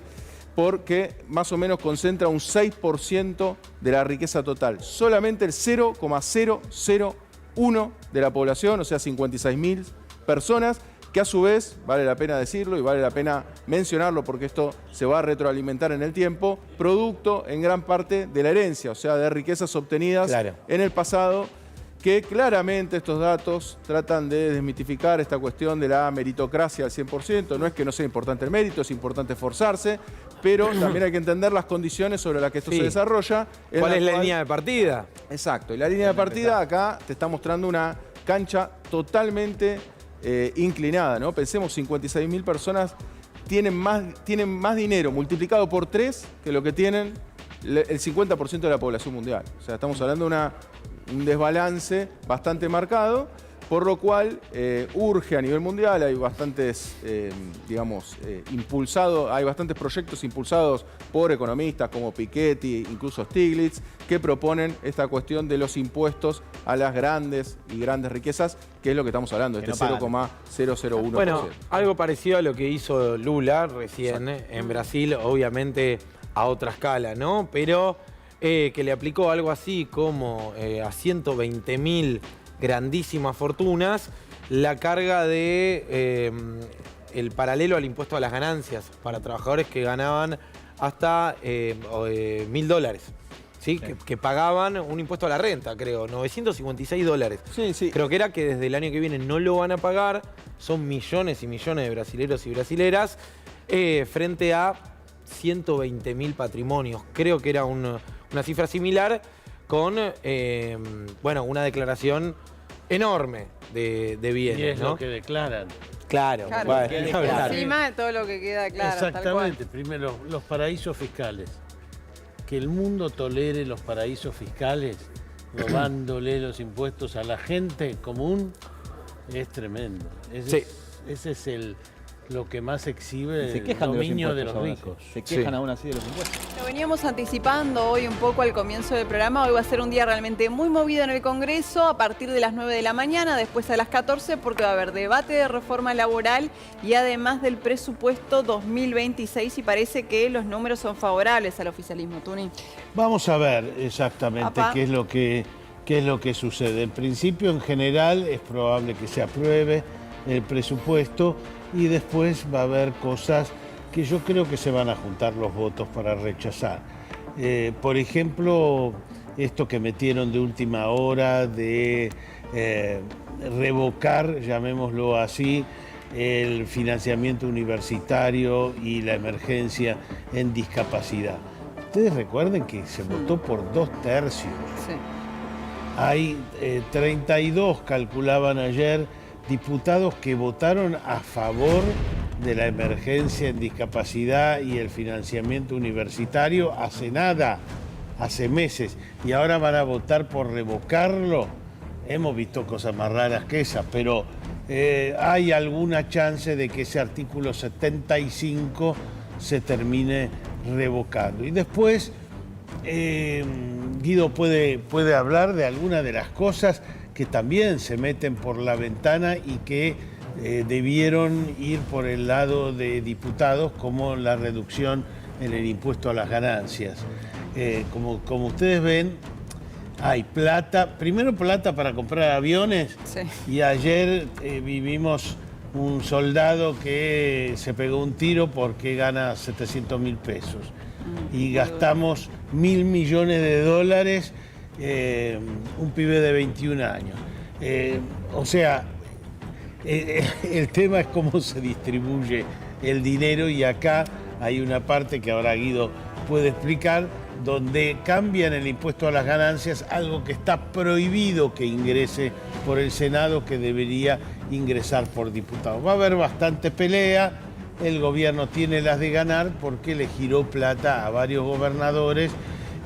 C: porque más o menos concentra un 6% de la riqueza total. Solamente el 0,001 de la población, o sea, 56.000 personas, que a su vez, vale la pena decirlo y vale la pena mencionarlo porque esto se va a retroalimentar en el tiempo, producto en gran parte de la herencia, o sea, de riquezas obtenidas en el pasado, que claramente estos datos tratan de desmitificar esta cuestión de la meritocracia al 100%. No es que no sea importante el mérito, es importante esforzarse, pero también hay que entender las condiciones sobre las que esto se desarrolla.
A: ¿Cuál es la línea de partida?
C: Exacto, y la línea de partida acá te está mostrando una cancha totalmente inclinada, ¿no? Pensemos, 56.000 personas tienen más dinero multiplicado por 3 que lo que tienen el 50% de la población mundial. O sea, estamos hablando de un desbalance bastante marcado, por lo cual urge a nivel mundial, hay bastantes, hay bastantes proyectos impulsados por economistas como Piketty, incluso Stiglitz, que proponen esta cuestión de los impuestos a las grandes riquezas, que es lo que estamos hablando, este 0,001%.
A: Bueno, algo parecido a lo que hizo Lula recién en Brasil, obviamente a otra escala, ¿no? Pero que le aplicó algo así como a 120.000 grandísimas fortunas la carga de el paralelo al impuesto a las ganancias para trabajadores que ganaban hasta $1.000. ¿Sí? Que pagaban un impuesto a la renta, creo, $956.
C: Sí, sí.
A: Creo que era que desde el año que viene no lo van a pagar. Son millones y millones de brasileros y brasileras frente a 120.000 patrimonios. Creo que era una cifra similar con bueno, una declaración enorme de bienes.
B: Y es
A: ¿no?
B: lo que declaran.
A: Claro,
E: Claro,
A: bueno,
E: porque
A: ni hablar.
E: encima de todo lo que queda claro. tal cual.
B: Exactamente, primero los paraísos fiscales. Que el mundo tolere los paraísos fiscales, robándole los impuestos a la gente común, es tremendo. Ese es lo que más exhibe el dominio de los ricos.
G: Se quejan aún así de los impuestos.
E: Lo veníamos anticipando hoy un poco al comienzo del programa. Hoy va a ser un día realmente muy movido en el Congreso a partir de las 9 de la mañana, después a las 14, porque va a haber debate de reforma laboral y además del presupuesto 2026 y parece que los números son favorables al oficialismo. Tuni.
B: Vamos a ver exactamente
E: Apa.
B: qué es lo que sucede. En principio, en general, es probable que se apruebe el presupuesto y después va a haber cosas que yo creo que se van a juntar los votos para rechazar. Por ejemplo, esto que metieron de última hora de revocar, llamémoslo así, el financiamiento universitario y la emergencia en discapacidad. Ustedes recuerden que se votó por 2/3.
E: Sí.
B: Hay 32, calculaban ayer, diputados que votaron a favor de la emergencia en discapacidad y el financiamiento universitario hace nada, hace meses, y ahora van a votar por revocarlo. Hemos visto cosas más raras que esas, pero hay alguna chance de que ese artículo 75 se termine revocando. Y después Guido puede hablar de algunas de las cosas que también se meten por la ventana y que debieron ir por el lado de diputados, como la reducción en el impuesto a las ganancias. Como ustedes ven, hay plata, primero plata para comprar aviones,
E: Sí.
B: y ayer vivimos un soldado que se pegó un tiro porque gana 700.000 pesos. Y gastamos $1.000 millones, un pibe de 21 años. O sea, el tema es cómo se distribuye el dinero, y acá hay una parte que ahora Guido puede explicar, donde cambian el impuesto a las ganancias, algo que está prohibido que ingrese por el Senado, que debería ingresar por diputados. Va a haber bastante pelea, el gobierno tiene las de ganar porque le giró plata a varios gobernadores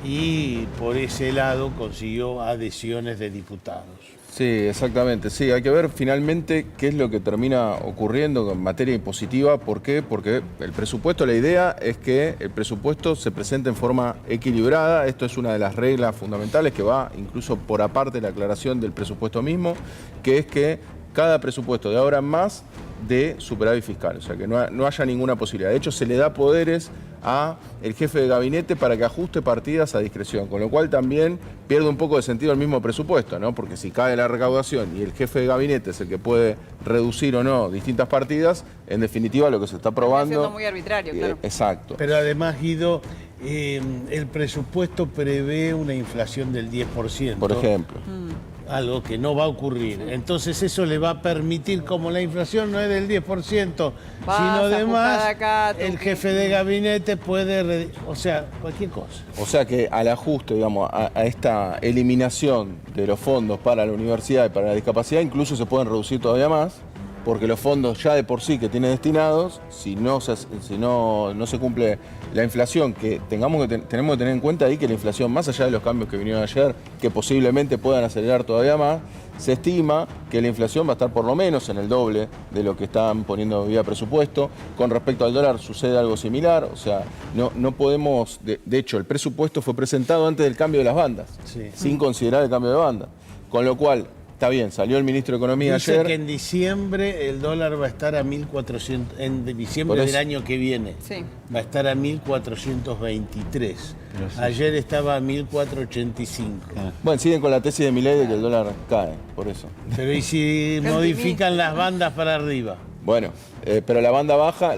B: y por ese lado consiguió adhesiones de diputados.
C: Sí, exactamente. Sí, hay que ver finalmente qué es lo que termina ocurriendo en materia impositiva. ¿Por qué? Porque el presupuesto, la idea es que el presupuesto se presente en forma equilibrada. Esto es una de las reglas fundamentales que va incluso por aparte de la aclaración del presupuesto mismo, que es que cada presupuesto de ahora en más de superávit fiscal, o sea que no haya ninguna posibilidad. De hecho, se le da poderes a el jefe de gabinete para que ajuste partidas a discreción, con lo cual también pierde un poco de sentido el mismo presupuesto, ¿no? Porque si cae la recaudación y el jefe de gabinete es el que puede reducir o no distintas partidas, en definitiva lo que se está probando...
E: Siendo muy arbitrario, claro.
C: Exacto.
B: Pero además, Guido, el presupuesto prevé una inflación del 10%.
C: Por ejemplo.
B: Algo que no va a ocurrir. Entonces eso le va a permitir, como la inflación no es del 10%, sino de más,
E: acá,
B: el jefe de gabinete puede, o sea, cualquier cosa.
C: O sea que al ajuste, digamos, a esta eliminación de los fondos para la universidad y para la discapacidad, incluso se pueden reducir todavía más, porque los fondos ya de por sí que tiene destinados, si no se cumple la inflación, que tenemos que tener en cuenta ahí que la inflación, más allá de los cambios que vinieron ayer, que posiblemente puedan acelerar todavía más, se estima que la inflación va a estar por lo menos en el doble de lo que están poniendo vía presupuesto. Con respecto al dólar sucede algo similar, o sea, no podemos, de hecho el presupuesto fue presentado antes del cambio de las bandas,
B: Sí.
C: sin considerar el cambio de banda, con lo cual... Está bien, salió el ministro de Economía
B: Dice
C: ayer.
B: que en diciembre el dólar va a estar a 1.400, en diciembre
C: Por
B: del
C: eso.
B: año que viene,
E: Sí.
B: va a estar a 1.423. Ayer estaba a 1.485.
C: Bueno, siguen con la tesis de Milei de que el dólar cae, por eso.
B: Pero ¿y si modifican las bandas para arriba?
C: Bueno, Pero la banda baja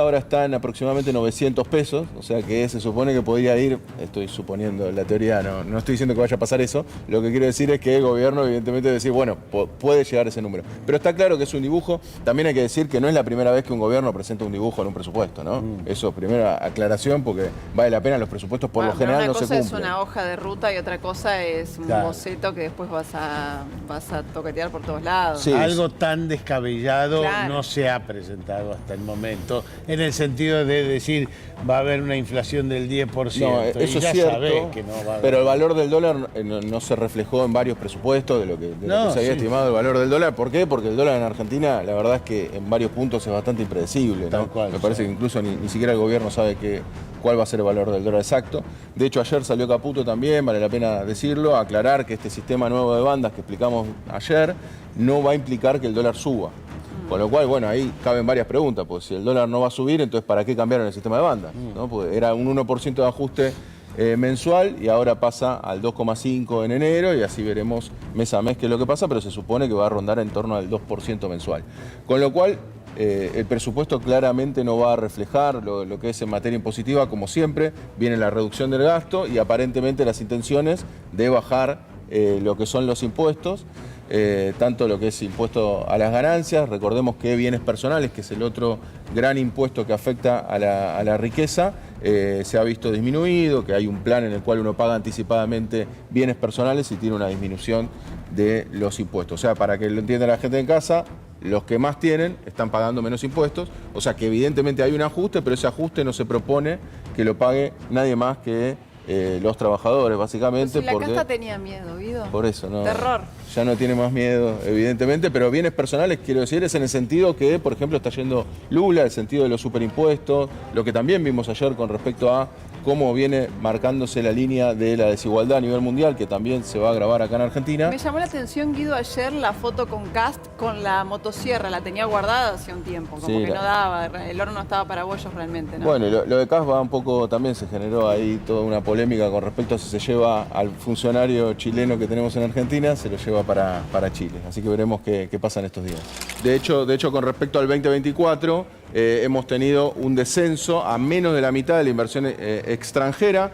C: ahora está en aproximadamente 900 pesos, o sea que se supone que podría ir, estoy suponiendo la teoría, no estoy diciendo que vaya a pasar eso, lo que quiero decir es que el gobierno evidentemente decir, bueno, puede llegar a ese número. Pero está claro que es un dibujo, también hay que decir que no es la primera vez que un gobierno presenta un dibujo en un presupuesto, ¿no? Eso, primera aclaración, porque vale la pena, los presupuestos por lo general no se cumplen.
E: Una cosa es una hoja de ruta y otra cosa es un boceto que después vas a toquetear por todos lados.
B: Sí, algo tan descabellado no se ha presentado hasta el momento, en el sentido de decir va a haber una inflación del 10%.
C: No, eso
B: y
C: es
B: ya
C: cierto,
B: sabés que no va a haber.
C: Pero el valor del dólar no se reflejó en varios presupuestos de lo que se había estimado el valor del dólar. ¿Por qué? Porque el dólar en Argentina, la verdad es que en varios puntos es bastante impredecible, ¿no? Me parece que incluso ni siquiera el gobierno sabe cuál va a ser el valor del dólar exacto. De hecho, ayer salió Caputo también, vale la pena decirlo, aclarar que este sistema nuevo de bandas que explicamos ayer no va a implicar que el dólar suba. Con lo cual, bueno, ahí caben varias preguntas, pues si el dólar no va a subir, entonces ¿para qué cambiaron el sistema de bandas? ¿No? Pues era un 1% de ajuste mensual y ahora pasa al 2,5 en enero y así veremos mes a mes qué es lo que pasa, pero se supone que va a rondar en torno al 2% mensual. Con lo cual, el presupuesto claramente no va a reflejar lo que es en materia impositiva, como siempre, viene la reducción del gasto y aparentemente las intenciones de bajar lo que son los impuestos. Tanto lo que es impuesto a las ganancias, recordemos que bienes personales, que es el otro gran impuesto que afecta a la riqueza, se ha visto disminuido, que hay un plan en el cual uno paga anticipadamente bienes personales y tiene una disminución de los impuestos. O sea, para que lo entienda la gente en casa, los que más tienen están pagando menos impuestos, o sea que evidentemente hay un ajuste, pero ese ajuste no se propone que lo pague nadie más que los trabajadores, básicamente.
E: Pero si la casta tenía miedo, Guido.
C: Por eso, ¿no?
E: Terror.
C: Ya no tiene más miedo, evidentemente, pero bienes personales, quiero decir, es en el sentido que, por ejemplo, está yendo Lula, el sentido de los superimpuestos, lo que también vimos ayer con respecto a cómo viene marcándose la línea de la desigualdad a nivel mundial, que también se va a agravar acá en Argentina.
E: Me llamó la atención, Guido, ayer la foto con Cast con la motosierra, la tenía guardada hace un tiempo, como que no daba, el horno no estaba para bollos realmente, ¿no?
C: Bueno, lo de Cast va un poco, también se generó ahí toda una polémica con respecto a si se lleva al funcionario chileno que tenemos en Argentina, se lo lleva para Chile, así que veremos qué pasa en estos días. De hecho, con respecto al 2024, hemos tenido un descenso a menos de la mitad de la inversión extranjera.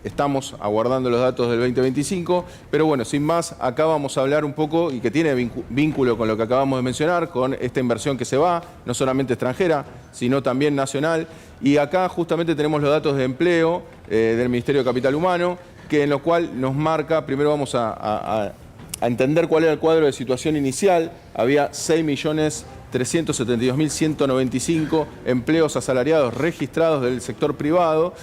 C: Estamos aguardando los datos del 2025, pero bueno, sin más, acá vamos a hablar un poco, y que tiene vínculo con lo que acabamos de mencionar, con esta inversión que se va, no solamente extranjera, sino también nacional. Y acá justamente tenemos los datos de empleo del Ministerio de Capital Humano, que en lo cual nos marca, primero vamos a entender cuál era el cuadro de situación inicial. Había 6.372.195 empleos asalariados registrados del sector privado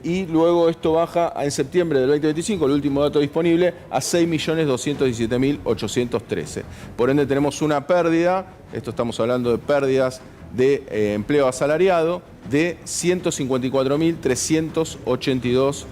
C: y luego esto baja en septiembre del 2025, el último dato disponible, a 6.217.813. Por ende tenemos una pérdida, esto estamos hablando de pérdidas de empleo asalariado, de 154.382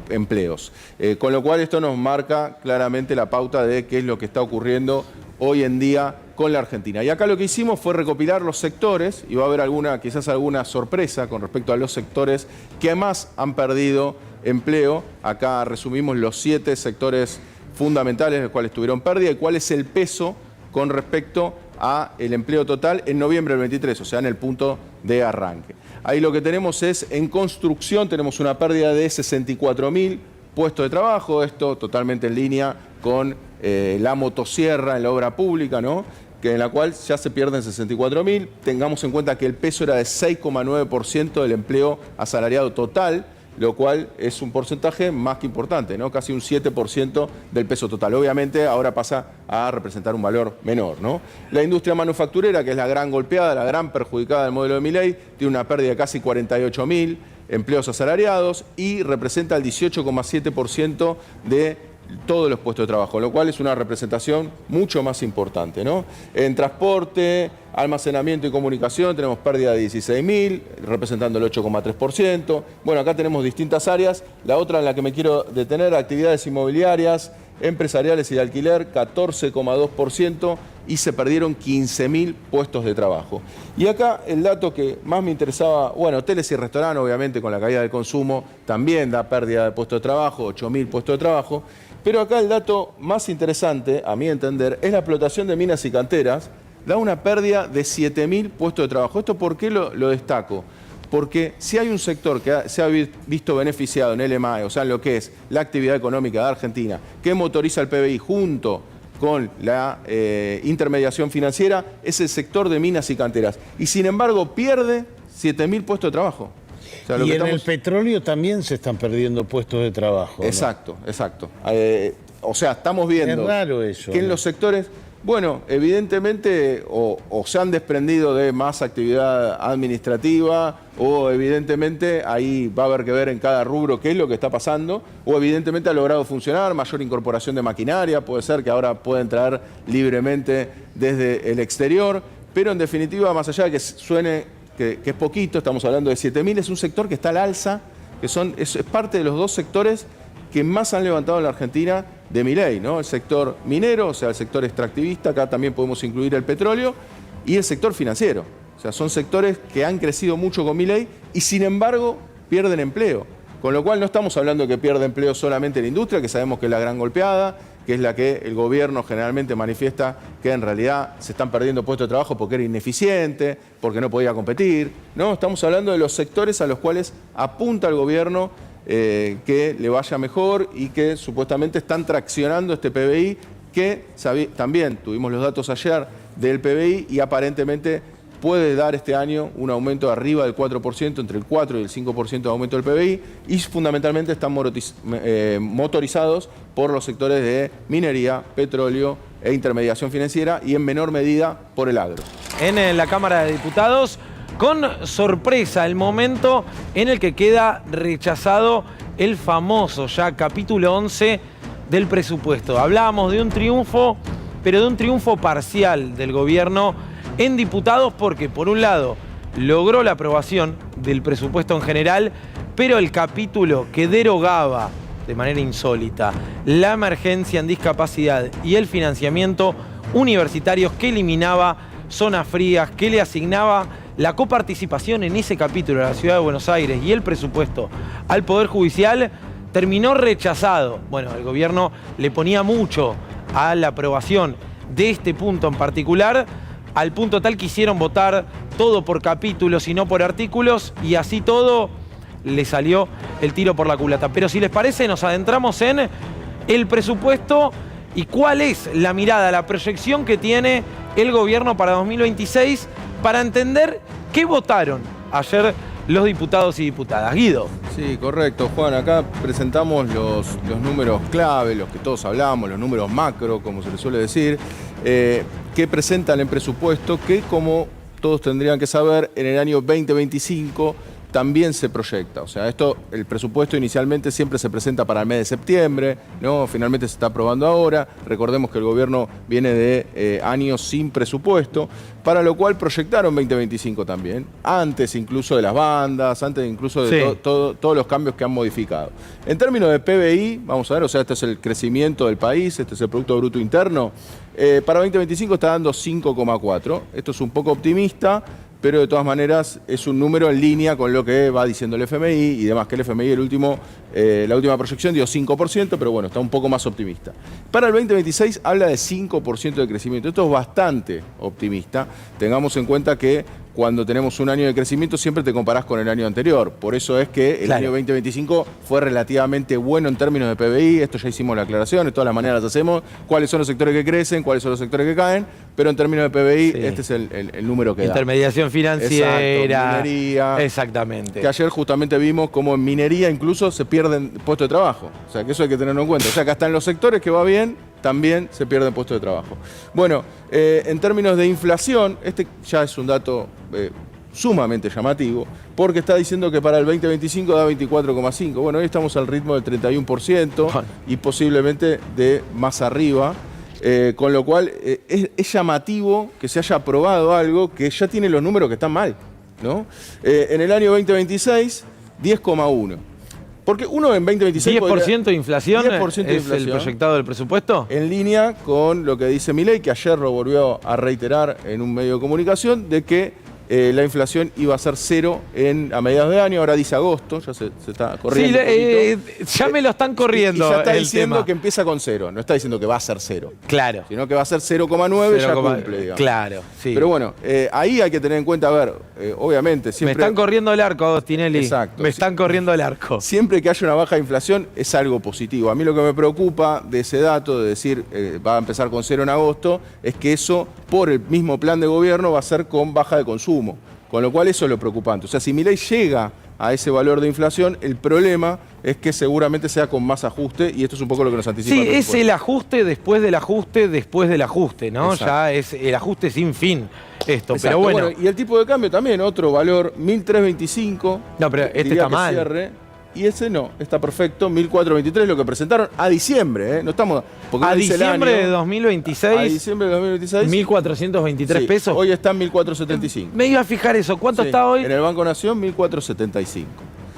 C: empleos. Con lo cual esto nos marca claramente la pauta de qué es lo que está ocurriendo hoy en día con la Argentina. Y acá lo que hicimos fue recopilar los sectores, y va a haber quizás alguna sorpresa con respecto a los sectores que más han perdido empleo. Acá resumimos los 7 sectores fundamentales en los cuales tuvieron pérdida y cuál es el peso con respecto a el empleo total en noviembre del 23, o sea, en el punto de arranque. Ahí lo que tenemos es, en construcción, tenemos una pérdida de 64.000 puestos de trabajo, esto totalmente en línea con la motosierra en la obra pública, ¿no? En la cual ya se pierden 64.000. Tengamos en cuenta que el peso era de 6,9% del empleo asalariado total, lo cual es un porcentaje más que importante, ¿no? Casi un 7% del peso total. Obviamente ahora pasa a representar un valor menor, ¿no? La industria manufacturera, que es la gran golpeada, la gran perjudicada del modelo de Milei, tiene una pérdida de casi 48.000 empleos asalariados y representa el 18,7% de todos los puestos de trabajo, lo cual es una representación mucho más importante, ¿no? En transporte, almacenamiento y comunicación tenemos pérdida de 16.000, representando el 8,3%. Bueno, acá tenemos distintas áreas. La otra en la que me quiero detener, actividades inmobiliarias, empresariales y de alquiler, 14,2%, y se perdieron 15.000 puestos de trabajo. Y acá el dato que más me interesaba, bueno, hoteles y restaurantes, obviamente con la caída del consumo, también da pérdida de puestos de trabajo, 8.000 puestos de trabajo. Pero acá el dato más interesante, a mi entender, es la explotación de minas y canteras, da una pérdida de 7.000 puestos de trabajo. ¿Esto por qué lo destaco? Porque si hay un sector que se ha visto beneficiado en el LMAE, o sea, en lo que es la actividad económica de Argentina, que motoriza el PBI junto con la intermediación financiera, es el sector de minas y canteras. Y sin embargo pierde 7.000 puestos de trabajo. O sea,
B: y en el petróleo también se están perdiendo puestos de trabajo, ¿no?
C: Exacto, exacto. O sea, estamos viendo
B: es raro eso,
C: que en los sectores, bueno, evidentemente o se han desprendido de más actividad administrativa o evidentemente ahí va a haber que ver en cada rubro qué es lo que está pasando, o evidentemente ha logrado funcionar, mayor incorporación de maquinaria, puede ser que ahora pueden traer libremente desde el exterior, pero en definitiva, más allá de que suene que es poquito, estamos hablando de 7.000, es un sector que está al alza, que es parte de los dos sectores que más han levantado en la Argentina de Milei, ¿no? El sector minero, o sea, el sector extractivista, acá también podemos incluir el petróleo, y el sector financiero. O sea, son sectores que han crecido mucho con Milei y sin embargo pierden empleo. Con lo cual no estamos hablando de que pierde empleo solamente la industria, que sabemos que es la gran golpeada, que es la que el gobierno generalmente manifiesta que en realidad se están perdiendo puestos de trabajo porque era ineficiente, porque no podía competir. No, estamos hablando de los sectores a los cuales apunta el gobierno que le vaya mejor y que supuestamente están traccionando este PBI, que también tuvimos los datos ayer del PBI y aparentemente puede dar este año un aumento de arriba del 4%, entre el 4 y el 5% de aumento del PBI, y fundamentalmente están motorizados por los sectores de minería, petróleo e intermediación financiera y en menor medida por el agro.
A: En la Cámara de Diputados, con sorpresa, el momento en el que queda rechazado el famoso ya capítulo 11 del presupuesto. Hablábamos de un triunfo, pero de un triunfo parcial del gobierno en diputados porque, por un lado, logró la aprobación del presupuesto en general, pero el capítulo que derogaba de manera insólita la emergencia en discapacidad y el financiamiento universitarios, que eliminaba zonas frías, que le asignaba la coparticipación en ese capítulo a la Ciudad de Buenos Aires y el presupuesto al Poder Judicial, terminó rechazado. Bueno, el gobierno le ponía mucho a la aprobación de este punto en particular, al punto tal que hicieron votar todo por capítulos y no por artículos, y así todo le salió el tiro por la culata. Pero si les parece, nos adentramos en el presupuesto y cuál es la mirada, la proyección que tiene el gobierno para 2026 para entender qué votaron ayer los diputados y diputadas. Guido.
C: Sí, correcto, Juan. Acá presentamos los números clave, los que todos hablamos, los números macro, como se les suele decir, que presentan el presupuesto que, como todos tendrían que saber, en el año 2025 también se proyecta. O sea, el presupuesto inicialmente siempre se presenta para el mes de septiembre, ¿no? Finalmente se está aprobando ahora. Recordemos que el gobierno viene de años sin presupuesto, para lo cual proyectaron 2025 también, antes incluso de las bandas, antes incluso de todos los cambios que han modificado. En términos de PBI, vamos a ver, o sea, este es el crecimiento del país, este es el Producto Bruto Interno. Para 2025 está dando 5,4. Esto es un poco optimista, pero de todas maneras es un número en línea con lo que va diciendo el FMI y demás, que el FMI la última proyección dio 5%, pero bueno, está un poco más optimista. Para el 2026 habla de 5% de crecimiento. Esto es bastante optimista. Tengamos en cuenta que cuando tenemos un año de crecimiento siempre te comparás con el año anterior. Por eso es que el año 2025 fue relativamente bueno en términos de PBI. Esto ya hicimos la aclaración, de todas las maneras las hacemos. Cuáles son los sectores que crecen, cuáles son los sectores que caen. Pero en términos de PBI, este es el número que da.
A: Intermediación financiera.
C: Exacto, minería.
A: Exactamente.
C: Que ayer justamente vimos cómo en minería incluso se pierden puestos de trabajo. O sea, que eso hay que tenerlo en cuenta. O sea, que hasta en los sectores que va bien, también se pierden puestos de trabajo. Bueno, en términos de inflación, este ya es un dato sumamente llamativo, porque está diciendo que para el 2025 da 24,5. Bueno, hoy estamos al ritmo del 31% y posiblemente de más arriba, con lo cual es llamativo que se haya aprobado algo que ya tiene los números que están mal, ¿no? En el año 2026, 10,1. Porque uno en 2026...
A: ¿10% de inflación
C: 10% de
A: es
C: inflación,
A: el proyectado del presupuesto?
C: En línea con lo que dice Milei, que ayer lo volvió a reiterar en un medio de comunicación, de que la inflación iba a ser 0 a mediados de año, ahora dice agosto, ya se está corriendo.
A: Sí, ya me lo están corriendo.
C: Y ya está
A: el
C: diciendo
A: tema.
C: que empieza con 0, no está diciendo que va a ser 0.
A: Claro.
C: Sino que va a ser 0,9, ya cumple, digamos.
A: Claro, sí.
C: Pero bueno, ahí hay que tener en cuenta, a ver, obviamente siempre...
A: Me están corriendo el arco, Agostinelli.
C: Exacto.
A: Me están corriendo el arco.
C: Siempre que haya una baja inflación es algo positivo. A mí lo que me preocupa de ese dato, de decir va a empezar con 0 en agosto, es que eso, por el mismo plan de gobierno, va a ser con baja de consumo. Con lo cual eso es lo preocupante. O sea, si Milei llega a ese valor de inflación, el problema es que seguramente sea con más ajuste, y esto es un poco lo que nos anticipa.
A: Sí, es el ajuste después del ajuste después del ajuste, ¿no?
C: Exacto.
A: Ya es el ajuste sin fin esto.
C: Exacto.
A: Pero bueno.
C: Y el tipo de cambio también, otro valor, 1.325.
A: No, pero este
C: diría
A: está
C: que
A: mal.
C: cierre. Y ese no, está perfecto, 1.423, lo que presentaron a diciembre, ¿eh? No estamos... porque
A: A
C: no dice el
A: diciembre
C: año.
A: de 2026,
C: A diciembre de 2026.
A: 1.423
C: Sí,
A: pesos.
C: Hoy está en 1.475.
A: Me iba a fijar eso. ¿Cuánto
C: Sí,
A: está hoy?
C: En el Banco Nación, 1.475.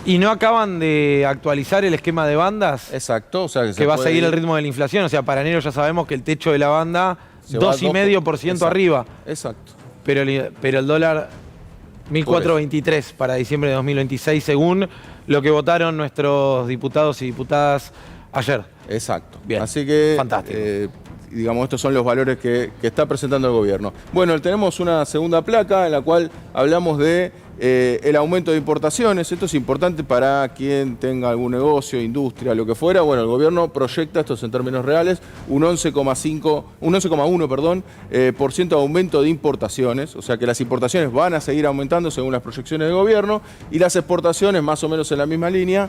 A: ¿Y no acaban de actualizar el esquema de bandas?
C: Exacto, o sea
A: Que va a seguir el ritmo de la inflación. O sea, para enero ya sabemos que el techo de la banda, 2,5%
C: Exacto.
A: arriba.
C: Exacto.
A: Pero el dólar, 1.423 para diciembre de 2026, según lo que votaron nuestros diputados y diputadas ayer.
C: Exacto.
A: Bien.
C: Así que,
A: Fantástico.
C: digamos, estos son los valores que está presentando el gobierno. Bueno, tenemos una segunda placa en la cual hablamos de el aumento de importaciones. Esto es importante para quien tenga algún negocio, industria, lo que fuera. Bueno, el gobierno proyecta, esto es en términos reales, un 11,1% por ciento de aumento de importaciones. O sea que las importaciones van a seguir aumentando según las proyecciones del gobierno, y las exportaciones más o menos en la misma línea,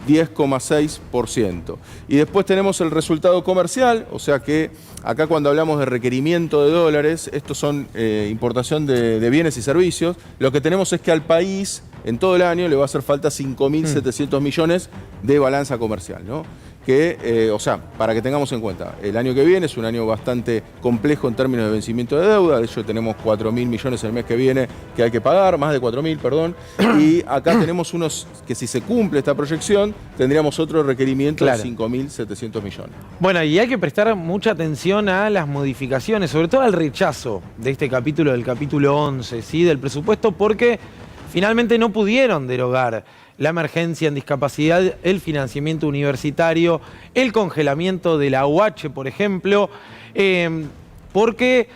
C: 10,6%. Y después tenemos el resultado comercial, o sea que acá cuando hablamos de requerimiento de dólares, estos son importación de bienes y servicios, lo que tenemos es que al país en todo el año le va a hacer falta 5.700 millones de balanza comercial, ¿no? Que, o sea, para que tengamos en cuenta, el año que viene es un año bastante complejo en términos de vencimiento de deuda. De hecho, tenemos 4.000 millones el mes que viene que hay que pagar, más de 4.000, perdón. Y acá tenemos unos que, si se cumple esta proyección, tendríamos otro requerimiento de 5.700 millones.
A: Bueno, y hay que prestar mucha atención a las modificaciones, sobre todo al rechazo de este capítulo, del capítulo 11, ¿sí? Del presupuesto, porque finalmente no pudieron derogar la emergencia en discapacidad, el financiamiento universitario, el congelamiento de la UH, por ejemplo, porque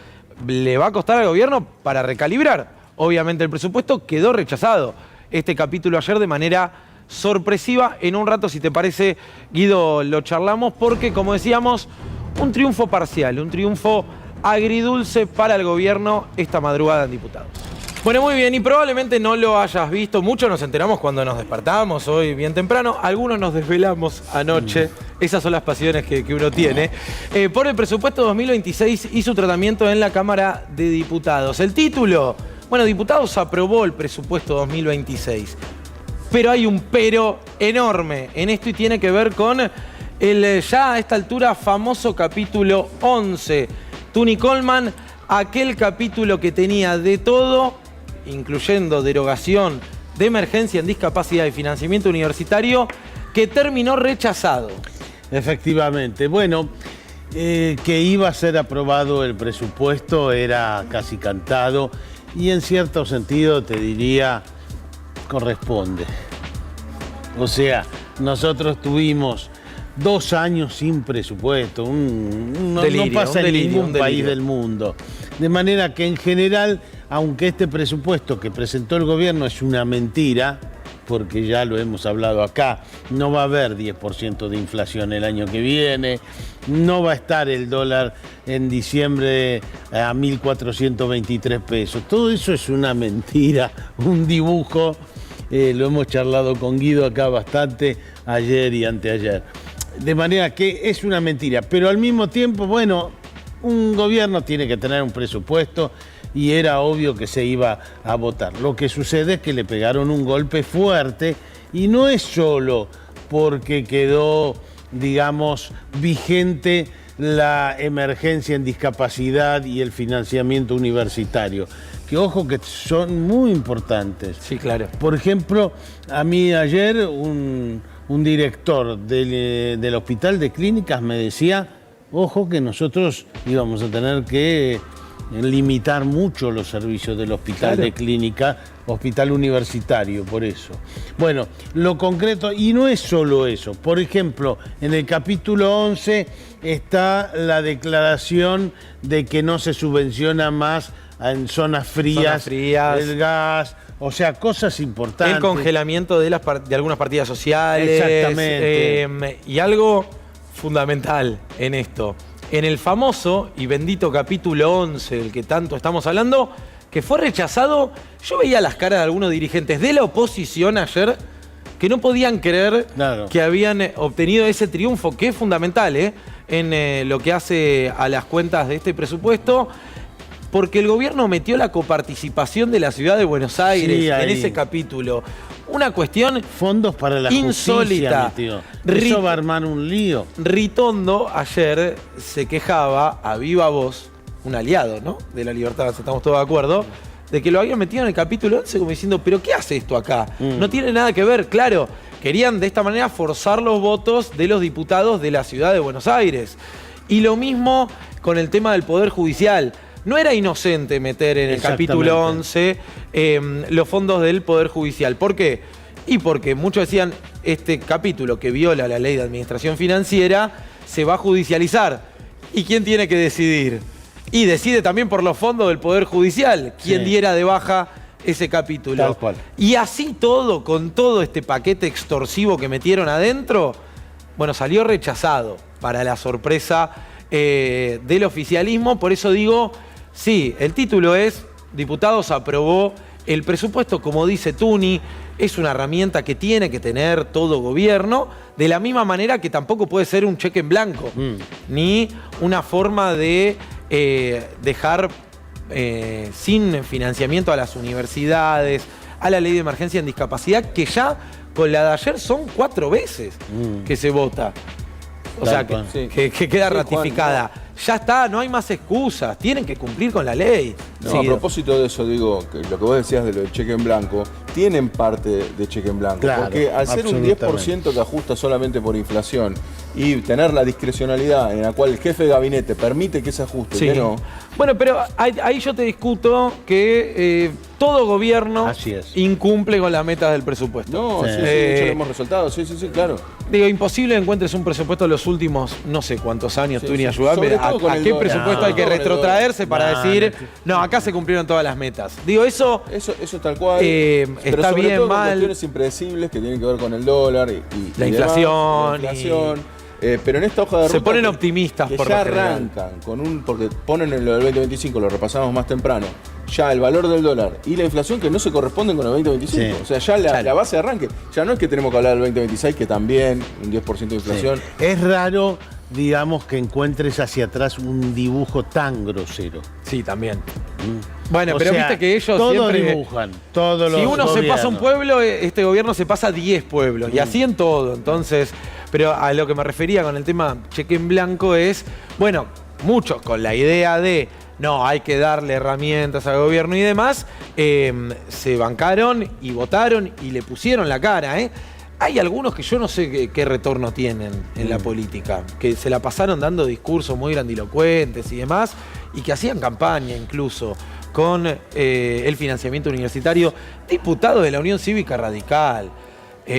A: le va a costar al gobierno para recalibrar. Obviamente el presupuesto quedó rechazado este capítulo ayer de manera sorpresiva. En un rato, si te parece, Guido, lo charlamos porque, como decíamos, un triunfo parcial, un triunfo agridulce para el gobierno esta madrugada en diputados. Bueno, muy bien, y probablemente no lo hayas visto. Muchos nos enteramos cuando nos despertamos hoy bien temprano. Algunos nos desvelamos anoche. Esas son las pasiones que uno tiene. Por el presupuesto 2026 y su tratamiento en la Cámara de Diputados. El título, bueno, Diputados aprobó el presupuesto 2026. Pero hay un pero enorme en esto y tiene que ver con el ya a esta altura famoso capítulo 11. Tuni Coleman, aquel capítulo que tenía de todo, incluyendo derogación de emergencia en discapacidad y financiamiento universitario, que terminó rechazado.
B: Efectivamente. Bueno, que iba a ser aprobado el presupuesto era casi cantado y en cierto sentido te diría corresponde. O sea, nosotros tuvimos 2 años sin presupuesto, no pasa en ningún país del mundo. De manera que en general, aunque este presupuesto que presentó el gobierno es una mentira, porque ya lo hemos hablado acá, no va a haber 10% de inflación el año que viene, no va a estar el dólar en diciembre a 1.423 pesos. Todo eso es una mentira, un dibujo, lo hemos charlado con Guido acá bastante ayer y anteayer. De manera que es una mentira, pero al mismo tiempo, bueno, un gobierno tiene que tener un presupuesto y era obvio que se iba a votar. Lo que sucede es que le pegaron un golpe fuerte y no es solo porque quedó, digamos, vigente la emergencia en discapacidad y el financiamiento universitario, que ojo que son muy importantes.
A: Sí, claro.
B: Por ejemplo, a mí ayer un director del Hospital de Clínicas me decía, ojo que nosotros íbamos a tener que limitar mucho los servicios del hospital de clínica, hospital universitario, por eso. Bueno, lo concreto, y no es solo eso. Por ejemplo, en el capítulo 11 está la declaración de que no se subvenciona más en zonas frías. El gas, o sea, cosas importantes.
A: El congelamiento de algunas partidas sociales.
B: Exactamente.
A: Y algo fundamental en esto. En el famoso y bendito capítulo 11 del que tanto estamos hablando, que fue rechazado, yo veía las caras de algunos dirigentes de la oposición ayer que no podían creer que habían obtenido ese triunfo, que es fundamental en lo que hace a las cuentas de este presupuesto, porque el gobierno metió la coparticipación de la ciudad de Buenos Aires en ese capítulo. Una cuestión
B: fondos para la
A: insólita.
B: Justicia, eso va a armar un lío.
A: Ritondo ayer se quejaba a viva voz, un aliado, ¿no?, de La Libertad, estamos todos de acuerdo, de que lo habían metido en el capítulo 11 como diciendo, ¿pero qué hace esto acá? No tiene nada que ver, claro. Querían de esta manera forzar los votos de los diputados de la ciudad de Buenos Aires. Y lo mismo con el tema del Poder Judicial. No era inocente meter en el capítulo 11 los fondos del Poder Judicial. ¿Por qué? Y porque muchos decían, este capítulo que viola la ley de administración financiera se va a judicializar. ¿Y quién tiene que decidir? Y decide también por los fondos del Poder Judicial quién diera de baja ese capítulo.
B: Tal cual.
A: Y así todo, con todo este paquete extorsivo que metieron adentro, bueno, salió rechazado para la sorpresa del oficialismo. Por eso digo, sí, el título es Diputados aprobó el presupuesto, como dice Tuni, es una herramienta que tiene que tener todo gobierno, de la misma manera que tampoco puede ser un cheque en blanco, ni una forma de dejar sin financiamiento a las universidades, a la ley de emergencia en discapacidad, que ya con la de ayer son 4 veces que se vota. O sea, que queda ratificada.
C: Juan,
A: ya está, no hay más excusas, tienen que cumplir con la ley.
C: No, a propósito de eso, digo, que lo que vos decías de lo del cheque en blanco, tienen parte de cheque en blanco.
B: Claro,
C: porque al ser un 10% que ajusta solamente por inflación y tener la discrecionalidad en la cual el jefe de gabinete permite que se ajuste, que no.
A: Bueno, pero ahí yo te discuto que todo gobierno incumple con las metas del presupuesto.
C: No, de hecho lo hemos resaltado, sí, claro.
A: Digo, imposible encuentres un presupuesto en los últimos no sé cuántos años, tú ni ayudame. ¿A qué presupuesto hay que retrotraerse para decir, no, acá se cumplieron todas las metas? Digo, eso
C: tal cual.
A: Pero
C: está
A: bien,
C: todo
A: mal.
C: Con cuestiones impredecibles que tienen que ver con el dólar y
A: la inflación.
C: Pero en esta hoja de ruta
A: se ponen optimistas
C: que
A: por
C: ya
A: lo general.
C: arrancan porque ponen en lo del 2025, lo repasamos más temprano, ya el valor del dólar y la inflación que no se corresponden con el 2025. O sea, ya la base de arranque. Ya no es que tenemos que hablar del 2026, que también un 10% de inflación.
B: Es raro, digamos, que encuentres hacia atrás un dibujo tan grosero.
A: Sí, también. Bueno, pero viste que ellos
B: todos
A: siempre
B: dibujan, todos los
A: si uno
B: gobiernos
A: se pasa un pueblo, este gobierno se pasa 10 pueblos. Y así en todo. Entonces, pero a lo que me refería con el tema cheque en blanco es, bueno, muchos con la idea de no, hay que darle herramientas al gobierno y demás, se bancaron y votaron y le pusieron la cara, Hay algunos que yo no sé qué retorno tienen en la política, que se la pasaron dando discursos muy grandilocuentes y demás, y que hacían campaña incluso con el financiamiento universitario, diputados de la Unión Cívica Radical,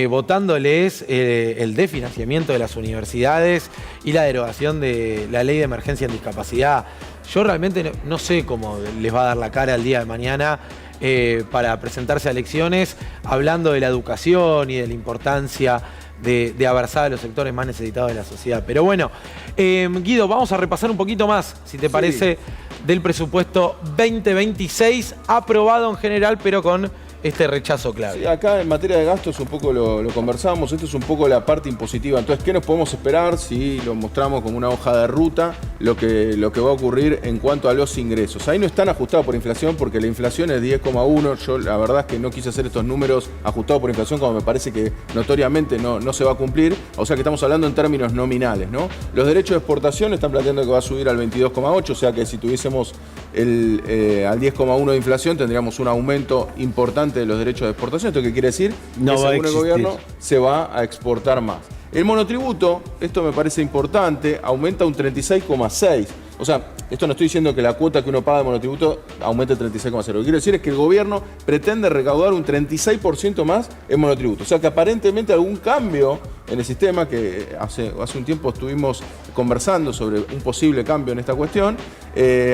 A: votándoles el desfinanciamiento de las universidades y la derogación de la ley de emergencia en discapacidad. Yo realmente no sé cómo les va a dar la cara el día de mañana para presentarse a elecciones hablando de la educación y de la importancia de abrazar a los sectores más necesitados de la sociedad. Pero bueno, Guido, vamos a repasar un poquito más, si te parece, del presupuesto 2026, aprobado en general, pero con este rechazo clave.
C: Sí, acá en materia de gastos un poco lo conversamos, esto es un poco la parte impositiva. Entonces, ¿qué nos podemos esperar si lo mostramos como una hoja de ruta, lo que va a ocurrir en cuanto a los ingresos? Ahí no están ajustados por inflación porque la inflación es 10,1. Yo la verdad es que no quise hacer estos números ajustados por inflación como me parece que notoriamente no se va a cumplir. O sea que estamos hablando en términos nominales, ¿no? Los derechos de exportación están planteando que va a subir al 22,8, o sea que si tuviésemos al 10,1 de inflación tendríamos un aumento importante de los derechos de exportación. ¿Esto qué quiere decir?
B: No
C: que
B: va a
C: según el
B: existir.
C: gobierno se va a exportar más. El monotributo, esto me parece importante, aumenta un 36,6%. O sea, esto no estoy diciendo que la cuota que uno paga de monotributo aumente 36,0%. Lo que quiero decir es que el gobierno pretende recaudar un 36% más en monotributo. O sea que aparentemente algún cambio en el sistema, que hace un tiempo estuvimos conversando sobre un posible cambio en esta cuestión,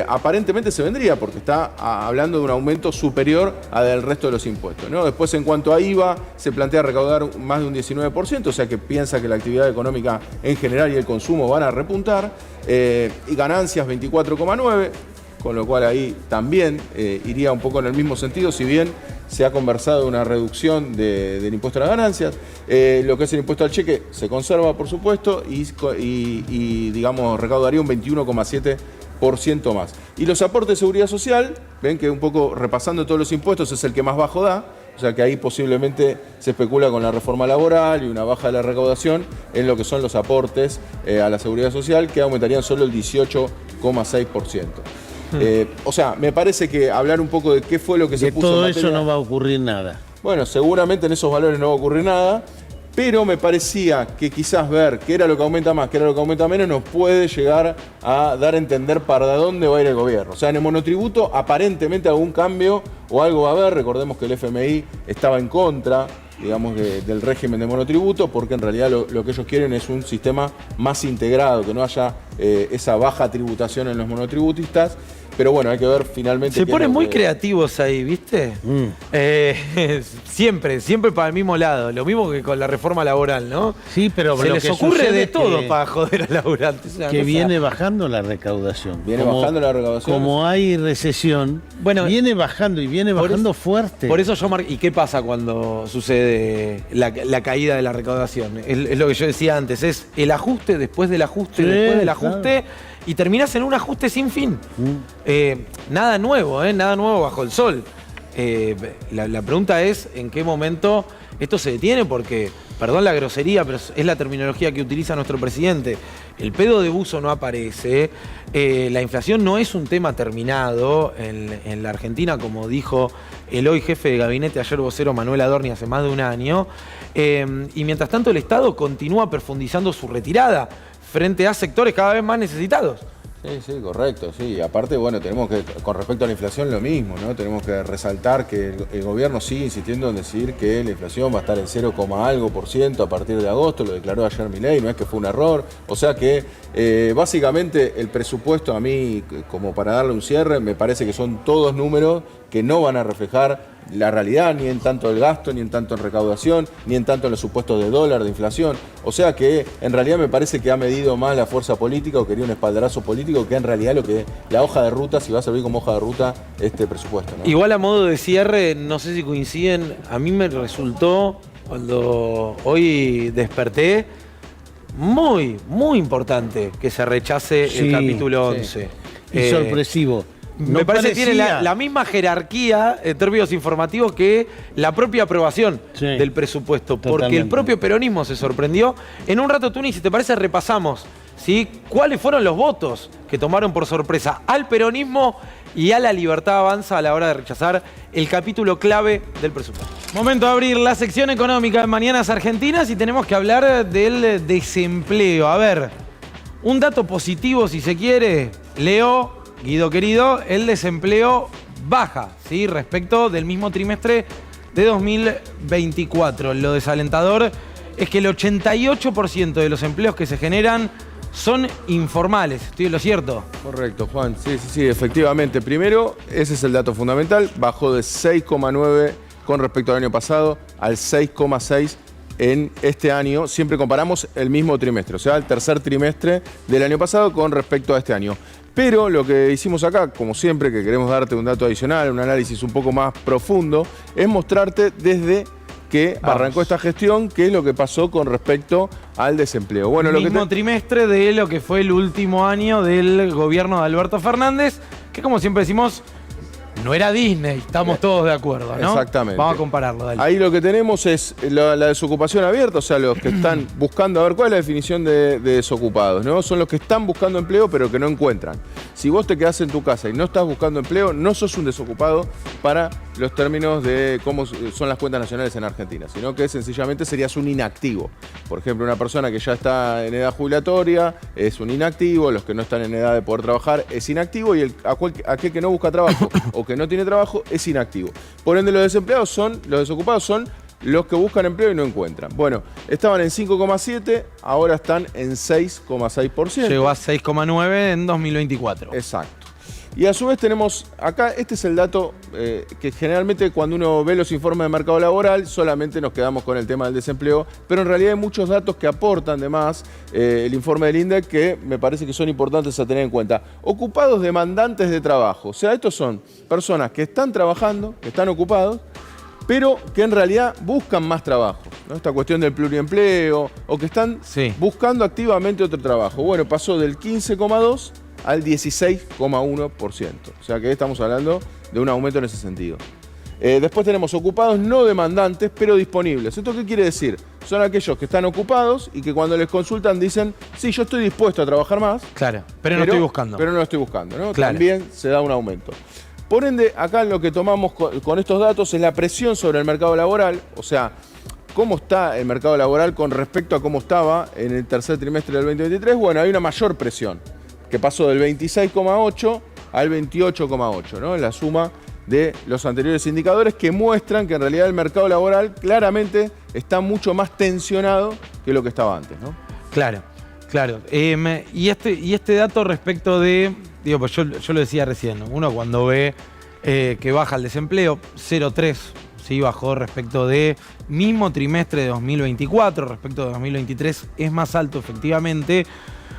C: aparentemente se vendría porque está hablando de un aumento superior al del resto de los impuestos, ¿no? Después, en cuanto a IVA, se plantea recaudar más de un 19%, o sea que piensa que la actividad económica en general y el consumo van a repuntar, y ganancias 24,9%, con lo cual ahí también iría un poco en el mismo sentido, si bien se ha conversado de una reducción del impuesto a las ganancias. Lo que es el impuesto al cheque se conserva, por supuesto, y digamos, recaudaría un 21,7% más. Y los aportes de seguridad social, ven que un poco repasando todos los impuestos es el que más bajo da, o sea que ahí posiblemente se especula con la reforma laboral y una baja de la recaudación en lo que son los aportes a la seguridad social, que aumentarían solo el 18,6%. O sea, me parece que hablar un poco de qué fue lo que se puso en materia...
B: De todo eso no va a ocurrir nada.
C: Bueno, seguramente en esos valores no va a ocurrir nada, pero me parecía que quizás ver qué era lo que aumenta más, qué era lo que aumenta menos, nos puede llegar a dar a entender para dónde va a ir el gobierno. O sea, en el monotributo aparentemente algún cambio o algo va a haber. Recordemos que el FMI estaba en contra, digamos, del régimen de monotributo, porque en realidad lo que ellos quieren es un sistema más integrado, que no haya esa baja tributación en los monotributistas. Pero bueno, hay que ver finalmente...
A: Se ponen muy creativos ahí, ¿viste? Siempre para el mismo lado. Lo mismo que con la reforma laboral, ¿no?
B: Sí, pero
A: se les ocurre de todo para joder a laburantes.
B: Que viene bajando la recaudación.
C: Viene bajando la recaudación.
B: Como hay recesión, bueno, viene bajando y viene bajando fuerte.
A: Por eso yo ¿y qué pasa cuando sucede la caída de la recaudación? Es lo que yo decía antes, es el ajuste después del ajuste, después del ajuste... Claro. Y terminás en un ajuste sin fin. Nada nuevo, nada nuevo bajo el sol. La pregunta es en qué momento esto se detiene, porque, perdón la grosería, pero es la terminología que utiliza nuestro presidente. El pedo de buzo no aparece, la inflación no es un tema terminado en la Argentina, como dijo el hoy jefe de gabinete, ayer vocero Manuel Adorni, hace más de un año. Y mientras tanto el Estado continúa profundizando su retirada frente a sectores cada vez más necesitados.
C: Sí, correcto, sí. Aparte, bueno, tenemos que, con respecto a la inflación, lo mismo, ¿no? Tenemos que resaltar que el gobierno sigue insistiendo en decir que la inflación va a estar en 0, algo % a partir de agosto, lo declaró ayer Milei, no es que fue un error. O sea que, básicamente, el presupuesto, a mí, como para darle un cierre, me parece que son todos números que no van a reflejar la realidad, ni en tanto el gasto, ni en tanto en recaudación, ni en tanto en los supuestos de dólar, de inflación. O sea que en realidad me parece que ha medido más la fuerza política o quería un espaldarazo político que en realidad lo que la hoja de ruta, si va a servir como hoja de ruta este presupuesto, ¿no?
A: Igual a modo de cierre, no sé si coinciden, a mí me resultó, cuando hoy desperté, muy importante que se rechace el capítulo 11.
B: Y sorpresivo.
A: Me parece que tiene la misma jerarquía en términos informativos que la propia aprobación del presupuesto. Totalmente. Porque el propio peronismo se sorprendió. En un rato, Tuni, si te parece, repasamos, ¿sí?, cuáles fueron los votos que tomaron por sorpresa al peronismo y a la Libertad Avanza a la hora de rechazar el capítulo clave del presupuesto. Momento de abrir la sección económica de Mañanas Argentinas y tenemos que hablar del desempleo. A ver, un dato positivo, si se quiere, Leo... Guido querido, el desempleo baja, ¿sí?, respecto del mismo trimestre de 2024. Lo desalentador es que el 88% de los empleos que se generan son informales. ¿Estoy en lo cierto?
C: Correcto, Juan. Sí, efectivamente. Primero, ese es el dato fundamental. Bajó de 6,9 con respecto al año pasado al 6,6 en este año. Siempre comparamos el mismo trimestre, o sea, el tercer trimestre del año pasado con respecto a este año. Pero lo que hicimos acá, como siempre, que queremos darte un dato adicional, un análisis un poco más profundo, es mostrarte desde que arrancó esta gestión qué es lo que pasó con respecto al desempleo. Bueno,
A: el mismo trimestre de lo que fue el último año del gobierno de Alberto Fernández, que como siempre decimos, no era Disney, estamos todos de acuerdo, ¿no?
C: Exactamente.
A: Vamos a compararlo, dale.
C: Ahí lo que tenemos es la desocupación abierta, o sea, los que están buscando, a ver, ¿cuál es la definición de desocupados, ¿no? Son los que están buscando empleo pero que no encuentran. Si vos te quedás en tu casa y no estás buscando empleo, no sos un desocupado para los términos de cómo son las cuentas nacionales en Argentina, sino que sencillamente serías un inactivo. Por ejemplo, una persona que ya está en edad jubilatoria es un inactivo, los que no están en edad de poder trabajar es inactivo, y aquel que no busca trabajo o que no tiene trabajo es inactivo. Por ende, los desocupados son los que buscan empleo y no encuentran. Bueno, estaban en 5,7, ahora están en 6,6%.
A: Llegó a 6,9 en 2024.
C: Exacto. Y a su vez tenemos acá, este es el dato que generalmente cuando uno ve los informes de mercado laboral solamente nos quedamos con el tema del desempleo, pero en realidad hay muchos datos que aportan de más el informe del INDEC que me parece que son importantes a tener en cuenta. Ocupados demandantes de trabajo, o sea, estos son personas que están trabajando, que están ocupados, pero que en realidad buscan más trabajo, ¿no? Esta cuestión del pluriempleo o que están buscando activamente otro trabajo. Bueno, pasó del 15,2 al 16,1%. O sea que estamos hablando de un aumento en ese sentido. Después tenemos ocupados no demandantes, pero disponibles. ¿Esto qué quiere decir? Son aquellos que están ocupados y que cuando les consultan dicen, sí, yo estoy dispuesto a trabajar más.
A: Claro, pero no estoy buscando.
C: Pero no lo estoy buscando, ¿no?
A: Claro.
C: También se da un aumento. Por ende, acá lo que tomamos con estos datos es la presión sobre el mercado laboral, o sea, cómo está el mercado laboral con respecto a cómo estaba en el tercer trimestre del 2023. Bueno, hay una mayor presión, que pasó del 26,8 al 28,8, ¿no? La suma de los anteriores indicadores que muestran que en realidad el mercado laboral claramente está mucho más tensionado que lo que estaba antes, ¿no?
A: Claro, claro. Y este dato respecto de, digo, pues yo lo decía recién, ¿no? Uno cuando ve que baja el desempleo, 0,3, sí, bajó respecto de mismo trimestre de 2024, respecto de 2023 es más alto efectivamente.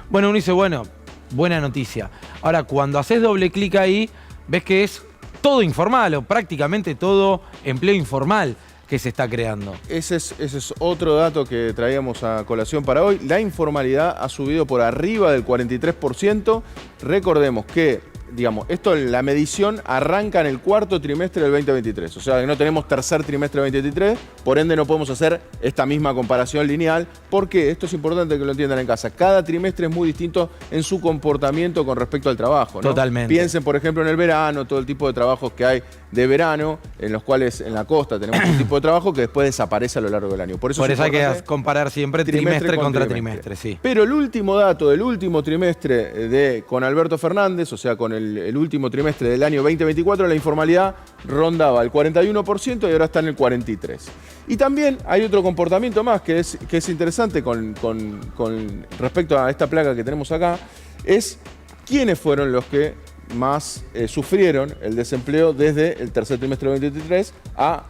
A: Bueno, uno dice, bueno, buena noticia. Ahora, cuando haces doble clic ahí, ves que es todo informal o prácticamente todo empleo informal que se está creando. Ese
C: es otro dato que traíamos a colación para hoy. La informalidad ha subido por arriba del 43%. Recordemos que, digamos, la medición arranca en el cuarto trimestre del 2023. O sea, que no tenemos tercer trimestre del 2023, por ende no podemos hacer esta misma comparación lineal, porque esto es importante que lo entiendan en casa. Cada trimestre es muy distinto en su comportamiento con respecto al trabajo, ¿no?
A: Totalmente.
C: Piensen, por ejemplo, en el verano, todo el tipo de trabajos que hay de verano, en los cuales en la costa tenemos un tipo de trabajo que después desaparece a lo largo del año. Por eso hay que comparar siempre trimestre contra trimestre. Sí. Pero el último dato del último trimestre con Alberto Fernández, o sea, con el último trimestre del año 2024, la informalidad rondaba el 41% y ahora está en el 43%. Y también hay otro comportamiento más que es interesante con respecto a esta placa que tenemos acá, es quiénes fueron los que más sufrieron el desempleo desde el tercer trimestre del 2023 a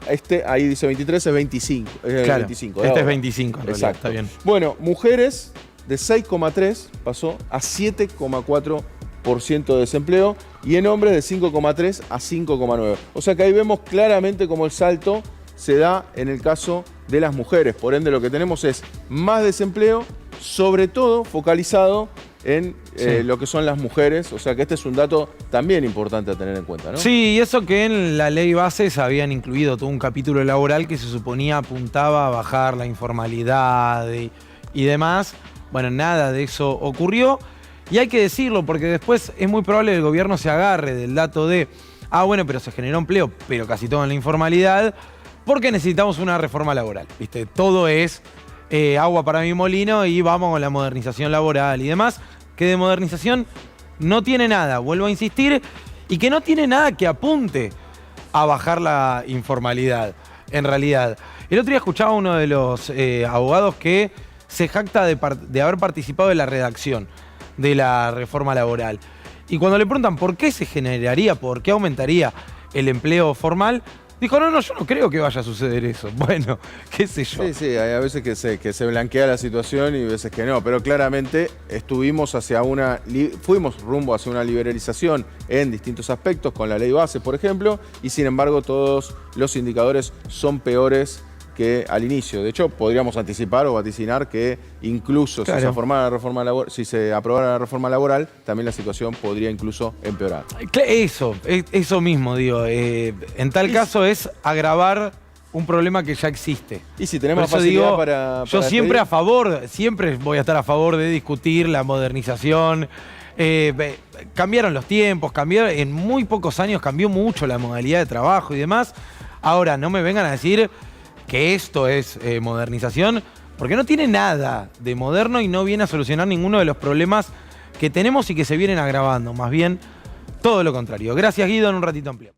C: ahí dice 23, es 25.
A: Claro,
C: 25
A: este es 25 en realidad,
C: exacto.
A: Está bien.
C: Bueno, mujeres de 6,3 pasó a 7,4% de desempleo y en hombres de 5,3 a 5,9. O sea que ahí vemos claramente cómo el salto se da en el caso de las mujeres. Por ende, lo que tenemos es más desempleo, sobre todo focalizado en lo que son las mujeres. O sea que este es un dato también importante a tener en cuenta, ¿no?
A: Sí, y eso que en la ley bases habían incluido todo un capítulo laboral que se suponía apuntaba a bajar la informalidad y demás. Bueno, nada de eso ocurrió. Y hay que decirlo porque después es muy probable que el gobierno se agarre del dato de bueno, pero se generó empleo, pero casi todo en la informalidad, porque necesitamos una reforma laboral, ¿viste? Todo es agua para mi molino y vamos con la modernización laboral y demás, que de modernización no tiene nada, vuelvo a insistir, y que no tiene nada que apunte a bajar la informalidad, en realidad. El otro día escuchaba a uno de los abogados que se jacta de haber participado de la redacción de la reforma laboral. Y cuando le preguntan por qué se generaría, por qué aumentaría el empleo formal, dijo, no, yo no creo que vaya a suceder eso. Bueno, qué sé yo.
C: Sí, hay a veces que se blanquea la situación y veces que no, pero claramente fuimos rumbo hacia una liberalización en distintos aspectos, con la ley base, por ejemplo, y sin embargo todos los indicadores son peores que al inicio. De hecho, podríamos anticipar o vaticinar que incluso claro, si se aprobara la reforma laboral, también la situación podría incluso empeorar.
A: Eso mismo, digo. En tal caso es agravar un problema que ya existe.
C: Y si tenemos facilidad para
A: yo siempre voy a estar a favor de discutir la modernización Cambiaron los tiempos, en muy pocos años cambió mucho la modalidad de trabajo y demás. Ahora, no me vengan a decir que esto es modernización, porque no tiene nada de moderno y no viene a solucionar ninguno de los problemas que tenemos y que se vienen agravando. Más bien, todo lo contrario. Gracias, Guido. En un ratito amplio.